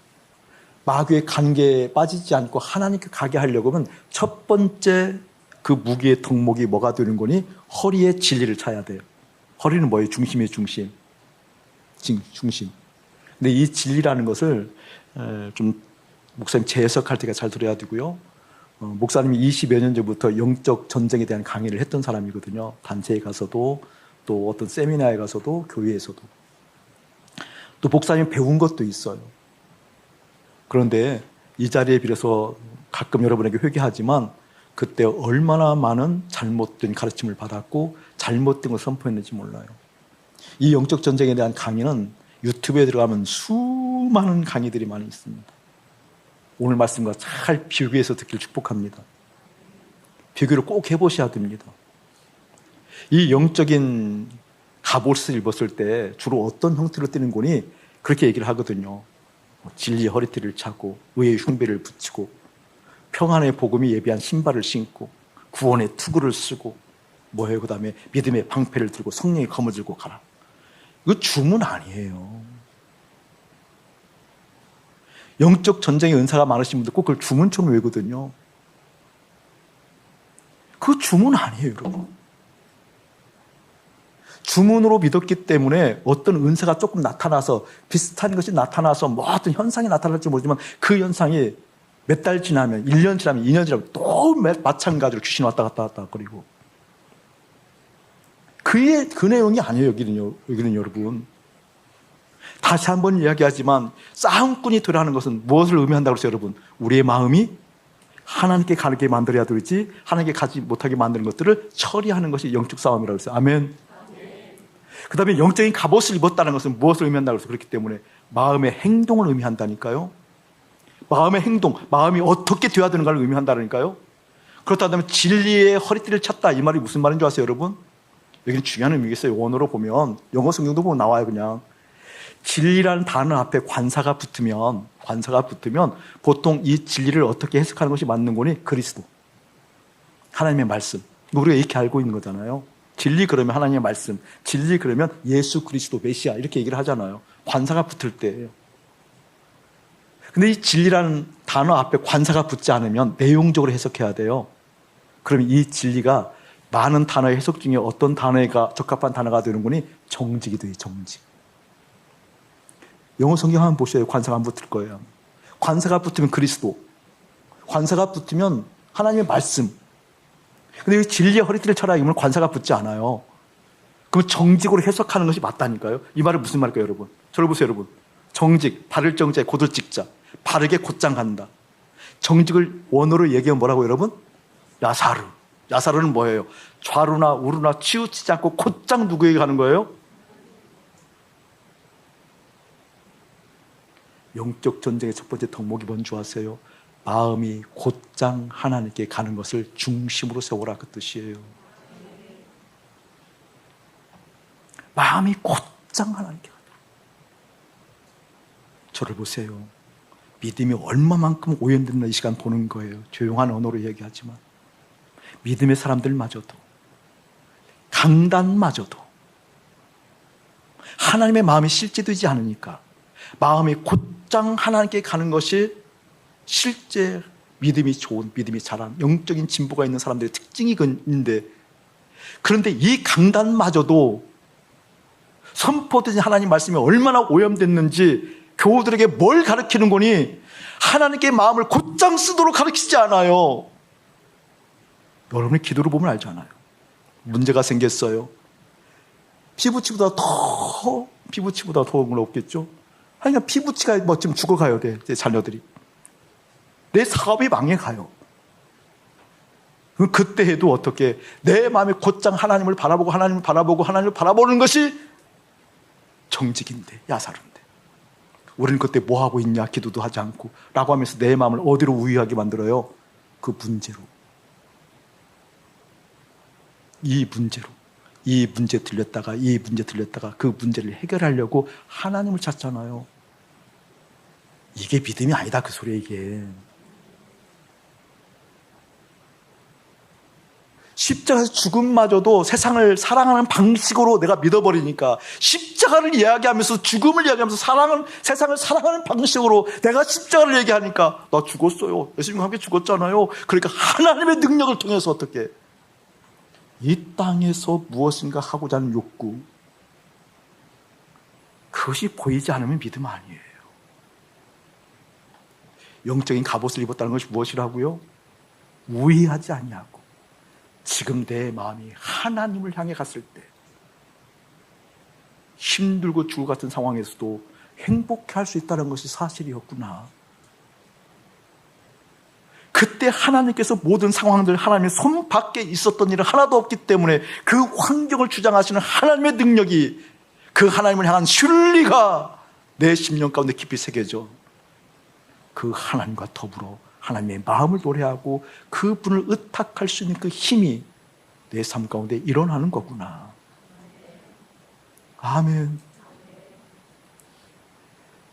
마귀의 관계에 빠지지 않고 하나님께 가게 하려고 하면 첫 번째 그 무기의 덕목이 뭐가 되는 거니? 허리에 진리를 차야 돼요. 허리는 뭐예요? 중심의 중심. 중심. 근데 이 진리라는 것을 좀 목사님 재해석할 때가 잘 들어야 되고요. 목사님이 20여 년 전부터 영적 전쟁에 대한 강의를 했던 사람이거든요. 단체에 가서도 또 어떤 세미나에 가서도 교회에서도. 또 목사님이 배운 것도 있어요. 그런데 이 자리에 빌어서 가끔 여러분에게 회개하지만 그때 얼마나 많은 잘못된 가르침을 받았고 잘못된 걸 선포했는지 몰라요. 이 영적 전쟁에 대한 강의는 유튜브에 들어가면 수많은 강의들이 많이 있습니다. 오늘 말씀과 잘 비교해서 듣기를 축복합니다. 비교를 꼭 해보셔야 됩니다. 이 영적인 갑옷을 입었을 때 주로 어떤 형태로 띠는 거니? 그렇게 얘기를 하거든요. 진리의 허리띠를 차고 의의 흉배를 붙이고 평안의 복음이 예비한 신발을 신고 구원의 투구를 쓰고 뭐예요? 그 다음에 믿음의 방패를 들고 성령의 검을 들고 가라. 이거 주문 아니에요. 영적 전쟁의 은사가 많으신 분들 꼭 그걸 주문처럼 외우거든요. 그 주문 아니에요, 여러분. 주문으로 믿었기 때문에 어떤 은사가 조금 나타나서 비슷한 것이 나타나서 뭐 어떤 현상이 나타날지 모르지만 그 현상이 몇 달 지나면 1년 지나면 2년 지나면 또 마찬가지로 귀신이 왔다 갔다 거리고 그 내용이 아니에요. 여기는 여러분. 다시 한번 이야기하지만 싸움꾼이 되려 하는 것은 무엇을 의미한다고 그랬어요, 여러분? 우리의 마음이 하나님께 가게 만들어야 되지 하나님께 가지 못하게 만드는 것들을 처리하는 것이 영적 싸움이라고 했어요. 아멘. 그 다음에 영적인 갑옷을 입었다는 것은 무엇을 의미한다고 해서 그렇기 때문에 마음의 행동을 의미한다니까요. 마음의 행동, 마음이 어떻게 되어야 되는가를 의미한다니까요. 그렇다면 진리의 허리띠를 찼다 이 말이 무슨 말인 줄 아세요, 여러분? 여기는 중요한 의미가 있어요. 원어로 보면 영어 성경도 보면 나와요. 그냥 진리라는 단어 앞에 관사가 붙으면 보통 이 진리를 어떻게 해석하는 것이 맞는 거니? 그리스도, 하나님의 말씀. 우리가 이렇게 알고 있는 거잖아요. 진리 그러면 하나님의 말씀, 진리 그러면 예수 그리스도 메시아 이렇게 얘기를 하잖아요. 관사가 붙을 때예요. 근데 이 진리라는 단어 앞에 관사가 붙지 않으면 내용적으로 해석해야 돼요. 그러면 이 진리가 많은 단어의 해석 중에 어떤 단어가 적합한 단어가 되는 거니? 정직이 돼요. 정직. 영어 성경 한번 보셔요. 관사가 안 붙을 거예요. 관사가 붙으면 그리스도, 관사가 붙으면 하나님의 말씀. 근데 이 진리의 허리띠를 쳐라 이러면 관사가 붙지 않아요. 그럼 정직으로 해석하는 것이 맞다니까요. 이 말은 무슨 말일까요, 여러분? 저를 보세요, 여러분. 정직, 바를 정자에 곧을 찍자. 바르게 곧장 간다. 정직을 원어로 얘기하면 뭐라고 여러분? 야사르. 야사르는 뭐예요? 좌루나 우루나 치우치지 않고 곧장 누구에게 가는 거예요? 영적 전쟁의 첫 번째 덕목이 뭔지 아세요? 마음이 곧장 하나님께 가는 것을 중심으로 세워라 그 뜻이에요. 마음이 곧장 하나님께 가라. 저를 보세요. 믿음이 얼마만큼 오염됐나 이 시간 보는 거예요. 조용한 언어로 얘기하지만 믿음의 사람들마저도, 강단마저도 하나님의 마음이 실제되지 않으니까 마음이 곧장 하나님께 가는 것이 실제 믿음이 좋은, 믿음이 잘한 영적인 진보가 있는 사람들의 특징인데, 그런데 이 강단마저도 선포된 하나님 말씀이 얼마나 오염됐는지 교우들에게 뭘 가르치는 거니? 하나님께 마음을 곧장 쓰도록 가르치지 않아요. 여러분이 기도를 보면 알잖아요. 문제가 생겼어요. 피부치보다 더 더운 건 없겠죠? 그러니까 피부치가 뭐 지금 죽어가야 돼, 제 자녀들이. 내 사업이 망해가요. 그럼 그때 해도 어떻게 내 마음에 곧장 하나님을 바라보는 것이 정직인데, 야사른데. 우리는 그때 뭐 하고 있냐, 기도도 하지 않고 라고 하면서 내 마음을 어디로 우위하게 만들어요? 그 문제로. 이 문제 들렸다가 그 문제를 해결하려고 하나님을 찾잖아요. 이게 믿음이 아니다 그 소리야. 이게 십자가에서 죽음마저도 세상을 사랑하는 방식으로 내가 믿어버리니까, 십자가를 이야기하면서 죽음을 이야기하면서 세상을 사랑하는 방식으로 내가 십자가를 얘기하니까 나 죽었어요. 예수님과 함께 죽었잖아요. 그러니까 하나님의 능력을 통해서 어떻게 이 땅에서 무엇인가 하고자 하는 욕구, 그것이 보이지 않으면 믿음 아니에요. 영적인 갑옷을 입었다는 것이 무엇이라고요? 우회하지 아니하고 지금 내 마음이 하나님을 향해 갔을 때 힘들고 죽을 같은 상황에서도 행복해 할 수 있다는 것이 사실이었구나. 그때 하나님께서 모든 상황들, 하나님의 손 밖에 있었던 일은 하나도 없기 때문에 그 환경을 주장하시는 하나님의 능력이, 그 하나님을 향한 신뢰가 내 심령 가운데 깊이 새겨져 그 하나님과 더불어 하나님의 마음을 노래하고 그분을 의탁할 수 있는 그 힘이 내 삶 가운데 일어나는 거구나. 아멘.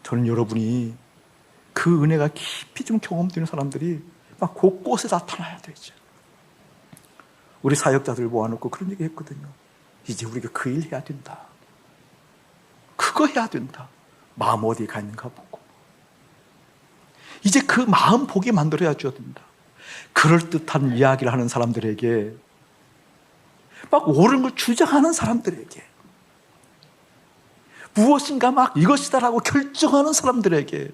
저는 여러분이 그 은혜가 깊이 좀 경험되는 사람들이 막 곳곳에 나타나야 되죠. 우리 사역자들 모아놓고 그런 얘기 했거든요. 이제 우리가 그 일 해야 된다. 그거 해야 된다. 마음 어디에 가 있는가 보고. 이제 그 마음 보게 만들어야 된다. 그럴듯한 이야기를 하는 사람들에게, 막 옳은 걸 주장하는 사람들에게 무엇인가 막 이것이다라고 결정하는 사람들에게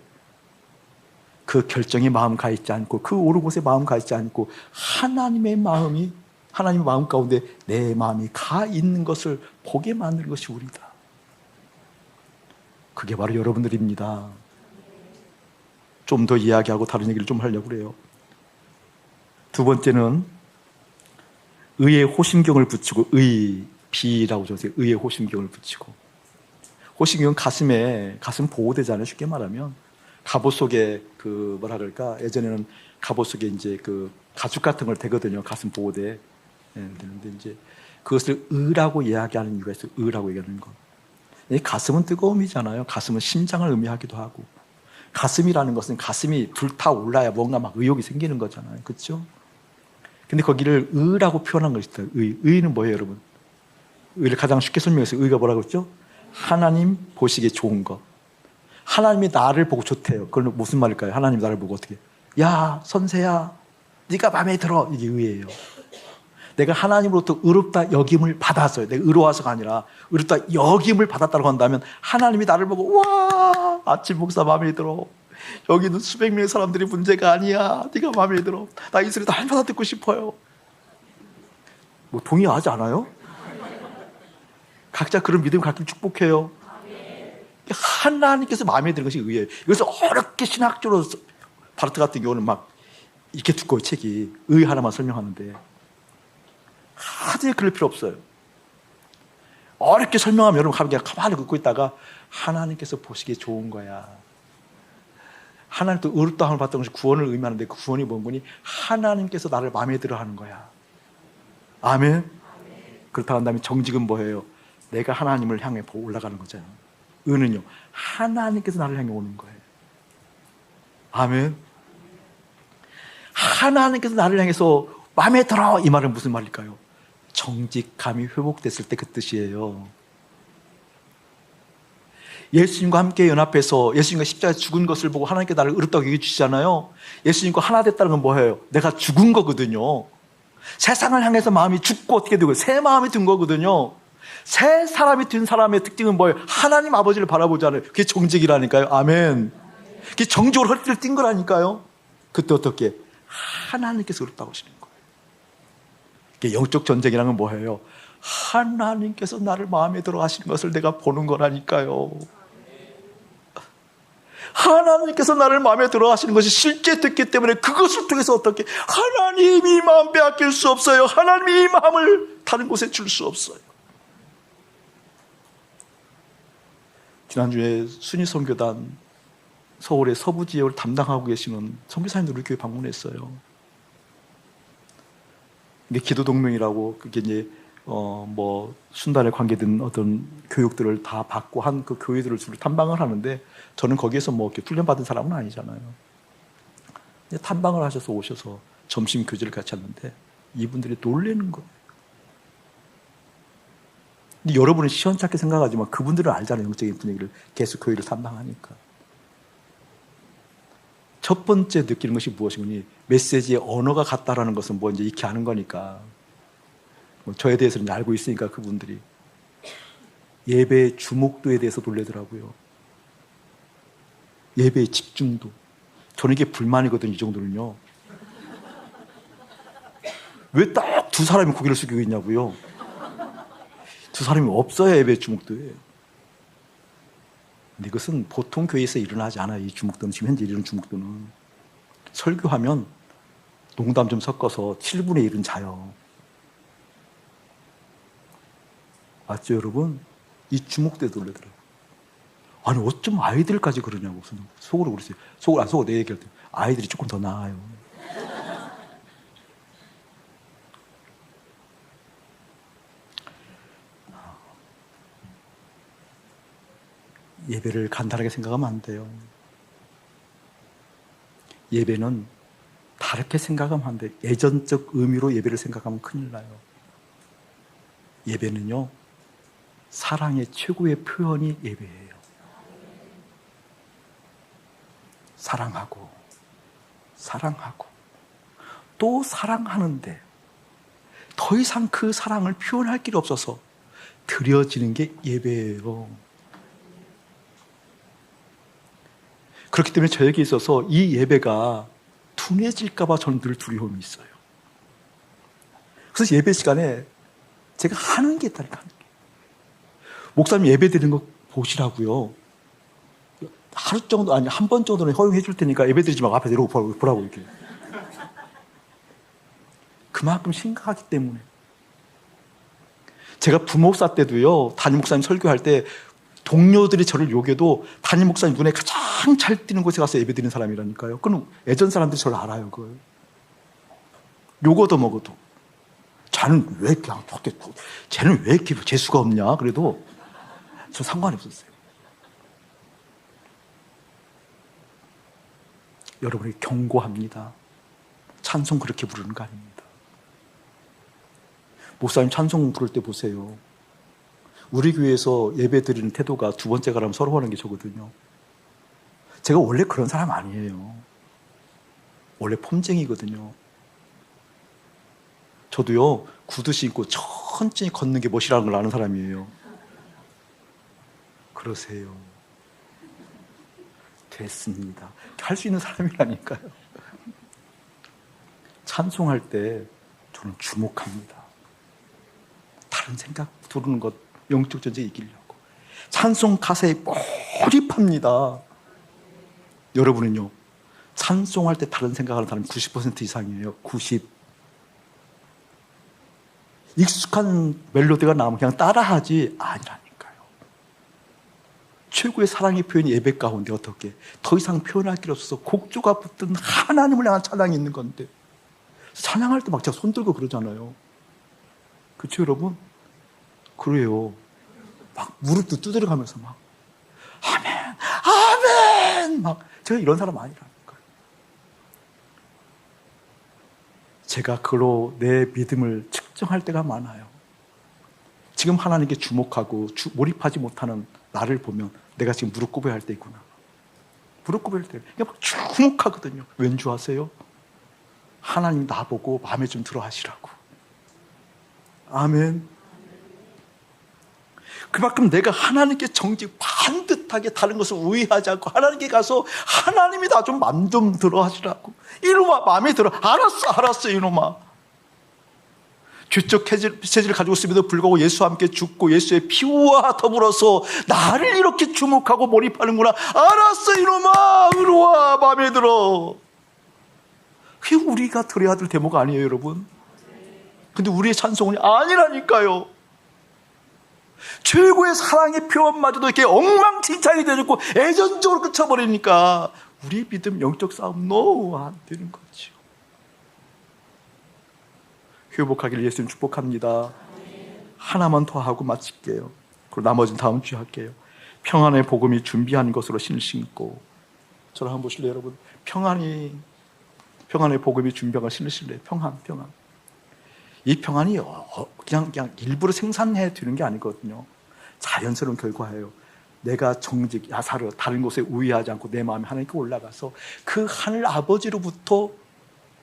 그 결정에 마음 가 있지 않고 그 옳은 곳에 마음 가 있지 않고 하나님의 마음 가운데 내 마음이 가 있는 것을 보게 만드는 것이 우리다. 그게 바로 여러분들입니다. 좀 더 이야기하고 다른 얘기를 좀 하려고 그래요. 두 번째는 의의 호심경을 붙이고 비라고 적었어요. 의의 호심경을 붙이고. 호심경은 가슴 보호대잖아요. 쉽게 말하면 갑옷 속에 뭐라 그럴까? 예전에는 갑옷 속에 이제 가죽 같은 걸 대거든요. 가슴 보호대. 그런데 이제 그것을 의라고 이야기하는 이유가 있어요. 의라고 얘기하는 것. 가슴은 뜨거움이잖아요. 가슴은 심장을 의미하기도 하고. 가슴이라는 것은 가슴이 불타올라야 뭔가 막 의욕이 생기는 거잖아요. 그렇죠? 근데 거기를 의라고 표현한 것이다. 의는 뭐예요, 여러분? 의를 가장 쉽게 설명해서 의가 뭐라고 그랬죠? 하나님 보시기에 좋은 것. 하나님이 나를 보고 좋대요. 그건 무슨 말일까요? 하나님이 나를 보고 어떻게? 야, 선세야, 네가 마음에 들어. 이게 의예요. 내가 하나님으로부터 의롭다 여김을 받았어요. 내가 의로워서가 아니라 의롭다 여김을 받았다고 한다면 하나님이 나를 보고 와, 아침 목사 마음에 들어. 여기는 수백 명의 사람들이 문제가 아니야. 네가 마음에 들어. 나 이 소리 날마다 듣고 싶어요. 뭐 동의하지 않아요? 각자 그런 믿음 갖길 축복해요. 하나님께서 마음에 드는 것이 의예요. 이것을 어렵게 신학적으로 바르트 같은 경우는 막 이렇게 두꺼워 책이 의 하나만 설명하는데 하도 그럴 필요 없어요. 어렵게 설명하면 여러분 가만히 듣고 있다가 하나님께서 보시기에 좋은 거야. 하나님도 의롭다함을 받던 것이 구원을 의미하는데 그 구원이 뭔 거니? 하나님께서 나를 마음에 들어 하는 거야. 아멘? 그렇다고 한다면 정직은 뭐예요? 내가 하나님을 향해 올라가는 거잖아요. 의는요, 하나님께서 나를 향해 오는 거예요. 아멘? 하나님께서 나를 향해서 마음에 들어! 이 말은 무슨 말일까요? 정직함이 회복됐을 때 그 뜻이에요. 예수님과 함께 연합해서 예수님과 십자가에 죽은 것을 보고 하나님께 나를 의롭다고 얘기해 주시잖아요. 예수님과 하나 됐다는 건 뭐예요? 내가 죽은 거거든요. 세상을 향해서 마음이 죽고 어떻게 되고 새 마음이 든 거거든요. 새 사람이 된 사람의 특징은 뭐예요? 하나님 아버지를 바라보잖아요. 그게 정직이라니까요. 아멘. 그게 정직으로 허리를 띈 거라니까요. 그때 어떻게? 하나님께서 의롭다고 하시는 거예요. 영적 전쟁이라는 건 뭐예요? 하나님께서 나를 마음에 들어 하시는 것을 내가 보는 거라니까요. 하나님께서 나를 마음에 들어 하시는 것이 실제 됐기 때문에 그것을 통해서 어떻게 하나님이 마음 빼앗길 수 없어요. 하나님이 이 마음을 다른 곳에 줄 수 없어요. 지난주에 순위선교단 서울의 서부 지역을 담당하고 계시는 선교사님들 우리 교회 방문했어요. 근데 기도동맹이라고 그게 이제 순단에 관계된 어떤 교육들을 다 받고 한 그 교회들을 주로 탐방을 하는데 저는 거기에서 이렇게 훈련받은 사람은 아니잖아요. 근데 탐방을 하셔서 오셔서 점심 교제를 같이 했는데 이분들이 놀라는 거예요. 근데 여러분은 시원찮게 생각하지만 그분들은 알잖아요. 영적인 분위기를 계속 교회를 탐방하니까. 첫 번째 느끼는 것이 무엇이니? 메시지의 언어가 같다라는 것은 이제 익히 아는 거니까. 저에 대해서는 알고 있으니까 그분들이. 예배의 주목도에 대해서 놀래더라고요. 예배의 집중도. 저는 이게 불만이거든요, 이 정도는요. 왜 딱 두 사람이 고개를 숙이고 있냐고요. 두 사람이 없어야 예배의 주목도예요. 근데 이것은 보통 교회에서 일어나지 않아요. 이 주목도는, 지금 현재 이런 주목도는. 설교하면 농담 좀 섞어서 7분의 1은 자요. 맞죠, 여러분? 이 주목도에 놀래더라고요. 아니, 어쩜 아이들까지 그러냐고. 속으로 그랬어요. 속으로 내 얘기할 때. 아이들이 조금 더 나아요. 예배를 간단하게 생각하면 안 돼요. 예배는 다르게 생각하면 안 돼요. 예전적 의미로 예배를 생각하면 큰일 나요. 예배는요, 사랑의 최고의 표현이 예배예요. 사랑하고 또 사랑하는데 더 이상 그 사랑을 표현할 길이 없어서 드려지는 게 예배예요. 그렇기 때문에 저에게 있어서 이 예배가 둔해질까 봐 저는 늘 두려움이 있어요. 그래서 예배 시간에 제가 하는 게 있다니까. 하는 게. 목사님 예배 드리는 거 보시라고요. 하루 정도, 아니 한 번 정도는 허용해 줄 테니까 예배 드리지 말고 앞에 내려오고 보라고 이렇게. 그만큼 심각하기 때문에. 제가 부목사 때도요, 담임 목사님 설교할 때 동료들이 저를 욕해도 담임 목사님 눈에 가장 잘 띄는 곳에 가서 예배 드리는 사람이라니까요. 그건 예전 사람들이 저를 알아요, 그걸. 욕 얻어먹어도. 쟤는 왜 그냥, 쟤는 왜 이렇게 재수가 없냐? 그래도 저 상관이 없었어요. 여러분이 경고합니다. 찬송 그렇게 부르는 거 아닙니다. 목사님 찬송 부를 때 보세요. 우리 교회에서 예배 드리는 태도가 두 번째 가라면 서로 하는 게 저거든요. 제가 원래 그런 사람 아니에요. 원래 폼쟁이거든요. 저도요, 구두 신고 천천히 걷는 게 멋이라는 걸 아는 사람이에요. 그러세요. 됐습니다. 할 수 있는 사람이라니까요. 찬송할 때 저는 주목합니다. 다른 생각 두르는 것, 영적 전쟁에 이기려고. 찬송 가사에 몰입합니다. 여러분은요, 찬송할 때 다른 생각하는 사람이 90% 이상이에요. 90. 익숙한 멜로디가 나오면 그냥 따라하지 아니라니까요. 최고의 사랑의 표현이 예배 가운데 어떻게 더 이상 표현할 길 없어서 곡조가 붙든 하나님을 향한 찬양이 있는 건데, 찬양할 때 막 제가 손 들고 그러잖아요. 그렇죠 여러분? 그래요. 막 무릎도 두드려가면서 막 아멘 아멘 막 제가 이런 사람 아니라니까요. 제가 그로 내 믿음을 측정할 때가 많아요. 지금 하나님께 주목하고 몰입하지 못하는 나를 보면 내가 지금 무릎 꿇어야 할 때있구나. 무릎 꿇어야 할 때 그냥 막 주목하거든요. 왠 줄 아세요? 하나님 나보고 마음에 좀 들어 하시라고. 아멘. 그만큼 내가 하나님께 정직 반듯하게 다른 것을 우회하지 않고 하나님께 가서 하나님이 나 좀 맘 좀 들어 하시라고. 이놈아 마음에 들어. 알았어 이놈아. 죄적 체질을 가지고 있음에도 불구하고 예수와 함께 죽고 예수의 피와 더불어서 나를 이렇게 주목하고 몰입하는구나. 알았어 이놈아 의로와 마음에 들어. 그게 우리가 드려야 될 대목가 아니에요 여러분. 근데 우리의 찬송은 아니라니까요. 최고의 사랑의 표현마저도 이렇게 엉망진창이 되어졌고 애전적으로 끝쳐버리니까 우리 믿음 영적 싸움 너무 안 되는 거죠. 회복하기를 예수님 축복합니다. 하나만 더 하고 마칠게요. 그리고 나머지는 다음 주에 할게요. 평안의 복음이 준비한 것으로 신을 신고. 저를 한번 보실래요 여러분? 평안의 복음이 준비한 것을 신을 신래요. 평안. 이 평안이 그냥 일부러 생산해 두는 게 아니거든요. 자연스러운 결과예요. 내가 정직, 야사로 다른 곳에 우위하지 않고 내 마음이 하나님께 올라가서 그 하늘 아버지로부터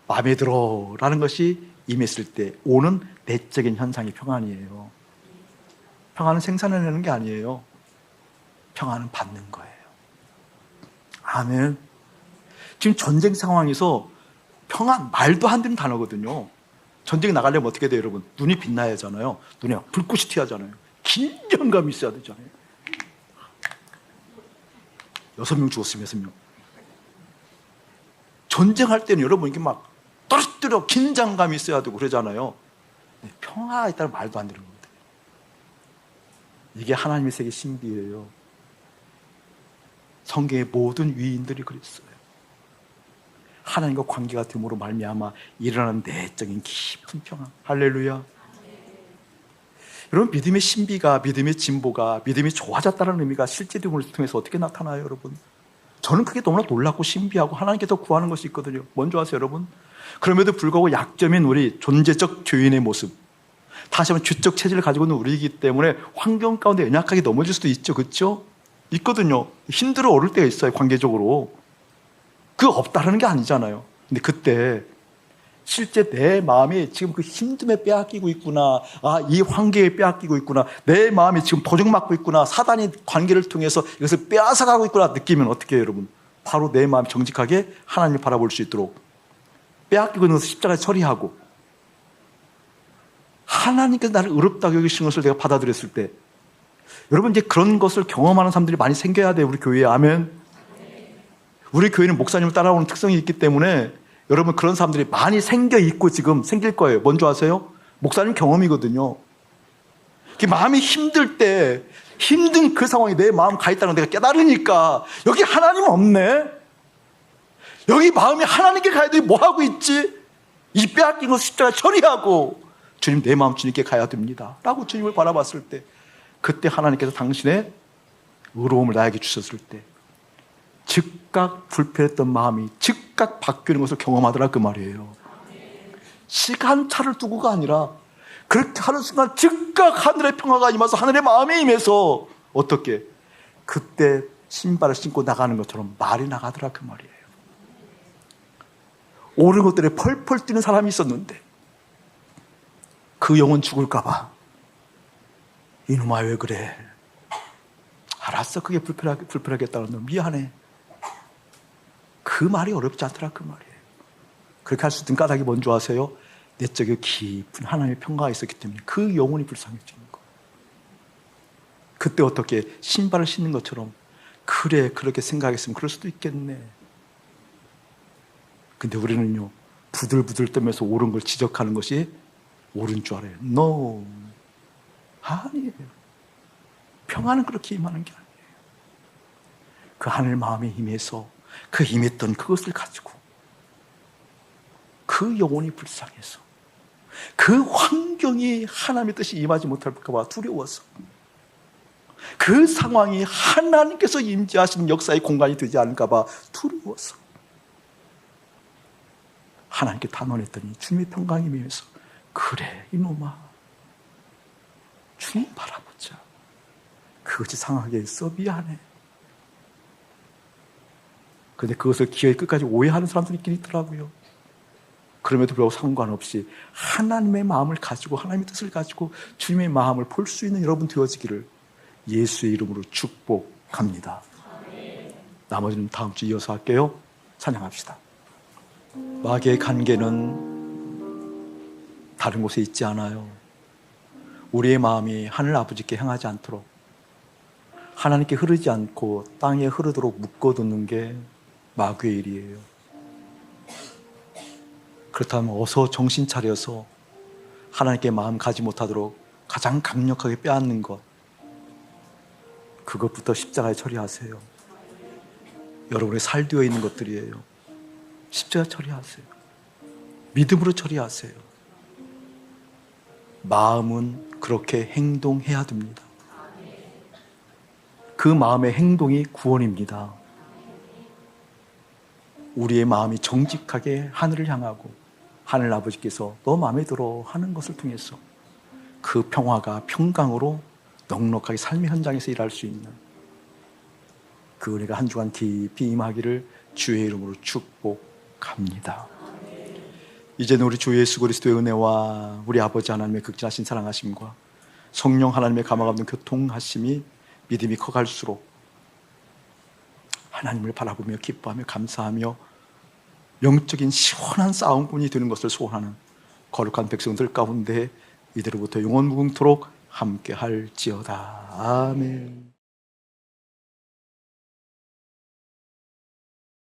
마음에 들어 라는 것이 임했을 때 오는 내적인 현상이 평안이에요. 평안은 생산해내는 게 아니에요. 평안은 받는 거예요. 아멘. 지금 전쟁 상황에서 평안, 말도 안 되는 단어거든요. 전쟁에 나가려면 어떻게 돼요, 여러분? 눈이 빛나야 하잖아요. 눈에 불꽃이 튀어야잖아요. 긴장감이 있어야 되잖아요. 6명 죽었으면 6명. 전쟁할 때는 여러분 이게 막 떨어뜨려 긴장감이 있어야 되고 그러잖아요. 평화가 있다는 말도 안 되는 겁니다. 이게 하나님의 세계 신비예요. 성경의 모든 위인들이 그랬어요. 하나님과 관계가 됨으로 말미암아 일어나는 내적인 깊은 평안. 할렐루야. 여러분 믿음의 신비가, 믿음의 진보가, 믿음이 좋아졌다는 의미가 실제 등을 통해서 어떻게 나타나요 여러분? 저는 그게 너무나 놀랍고 신비하고 하나님께서 구하는 것이 있거든요. 뭔지 아세요 여러분? 그럼에도 불구하고 약점인 우리 존재적 죄인의 모습, 다시 한번 죄적 체질을 가지고 있는 우리이기 때문에 환경 가운데 연약하게 넘어질 수도 있죠. 그렇죠? 있거든요. 힘들어 오를 때가 있어요. 관계적으로. 그거 없다라는 게 아니잖아요. 근데 그때 실제 내 마음이 지금 그 힘듦에 빼앗기고 있구나. 이 환경에 빼앗기고 있구나. 내 마음이 지금 도적맞고 있구나. 사단이 관계를 통해서 이것을 빼앗아가고 있구나 느끼면 어떻게 해요 여러분? 바로 내 마음이 정직하게 하나님을 바라볼 수 있도록 빼앗기고 있는 것을 십자가에 처리하고 하나님께서 나를 의롭다고 여기신 것을 내가 받아들였을 때, 여러분 이제 그런 것을 경험하는 사람들이 많이 생겨야 돼요. 우리 교회에. 아멘. 우리 교회는 목사님을 따라오는 특성이 있기 때문에 여러분 그런 사람들이 많이 생겨 있고 지금 생길 거예요. 뭔지 아세요? 목사님 경험이거든요. 마음이 힘들 때, 힘든 그 상황에 내 마음 가 있다는 걸 내가 깨달으니까 여기 하나님 없네. 여기 마음이 하나님께 가야 돼. 뭐 하고 있지? 이 빼앗긴 것 십자가 처리하고 주님 내 마음 주님께 가야 됩니다 라고 주님을 바라봤을 때, 그때 하나님께서 당신의 의로움을 나에게 주셨을 때 즉각 불편했던 마음이 즉각 바뀌는 것을 경험하더라 그 말이에요. 시간차를 두고가 아니라 그렇게 하는 순간 즉각 하늘의 평화가 임해서 하늘의 마음에 임해서 어떻게 그때 신발을 신고 나가는 것처럼 말이 나가더라 그 말이에요. 옳은 것들에 펄펄 뛰는 사람이 있었는데 그 영혼 죽을까 봐 이놈아 왜 그래? 알았어, 그게 불편하겠다는 너 미안해. 그 말이 어렵지 않더라 그 말이에요. 그렇게 할 수 있는 까닭이 뭔지 아세요? 내적에 깊은 하나님의 평가가 있었기 때문에 그 영혼이 불쌍해지는 거예요. 그때 어떻게 신발을 신는 것처럼 그래 그렇게 생각했으면 그럴 수도 있겠네. 근데 우리는요 부들부들 떨면서 옳은 걸 지적하는 것이 옳은 줄 알아요. No. 아니에요. 평안은 그렇게 임하는 게 아니에요. 그 하늘 마음에 임해서 그 임했던 그것을 가지고 그 영혼이 불쌍해서 그 환경이 하나님의 뜻이 임하지 못할까 봐 두려워서 그 상황이 하나님께서 임재하시는 역사의 공간이 되지 않을까 봐 두려워서 하나님께 단언했더니 주님의 평강이 임해서 그래 이놈아 주님 바라보자. 그것이 상하게 했어. 미안해. 그런데 그것을 기어이 끝까지 오해하는 사람들이 있긴 있더라고요. 그럼에도 불구하고 상관없이 하나님의 마음을 가지고 하나님의 뜻을 가지고 주님의 마음을 볼 수 있는 여러분 되어지기를 예수의 이름으로 축복합니다. 나머지는 다음 주 이어서 할게요. 찬양합시다. 마귀의 관계는 다른 곳에 있지 않아요. 우리의 마음이 하늘 아버지께 향하지 않도록 하나님께 흐르지 않고 땅에 흐르도록 묶어두는 게 마귀의 일이에요. 그렇다면 어서 정신 차려서 하나님께 마음 가지 못하도록 가장 강력하게 빼앗는 것, 그것부터 십자가에 처리하세요. 여러분의 살되어 있는 것들이에요. 십자가에 처리하세요. 믿음으로 처리하세요. 마음은 그렇게 행동해야 됩니다. 그 마음의 행동이 구원입니다. 우리의 마음이 정직하게 하늘을 향하고 하늘 아버지께서 너 마음에 들어 하는 것을 통해서 그 평화가 평강으로 넉넉하게 삶의 현장에서 일할 수 있는 그 은혜가 한 주간 깊이 임하기를 주의 이름으로 축복합니다. 이제는 우리 주 예수 그리스도의 은혜와 우리 아버지 하나님의 극진하신 사랑하심과 성령 하나님의 감화 없는 교통하심이 믿음이 커갈수록 하나님을 바라보며 기뻐하며 감사하며 영적인 시원한 싸움꾼이 되는 것을 소원하는 거룩한 백성들 가운데 이대로부터 영원 무궁토록 함께 할지어다. 아멘.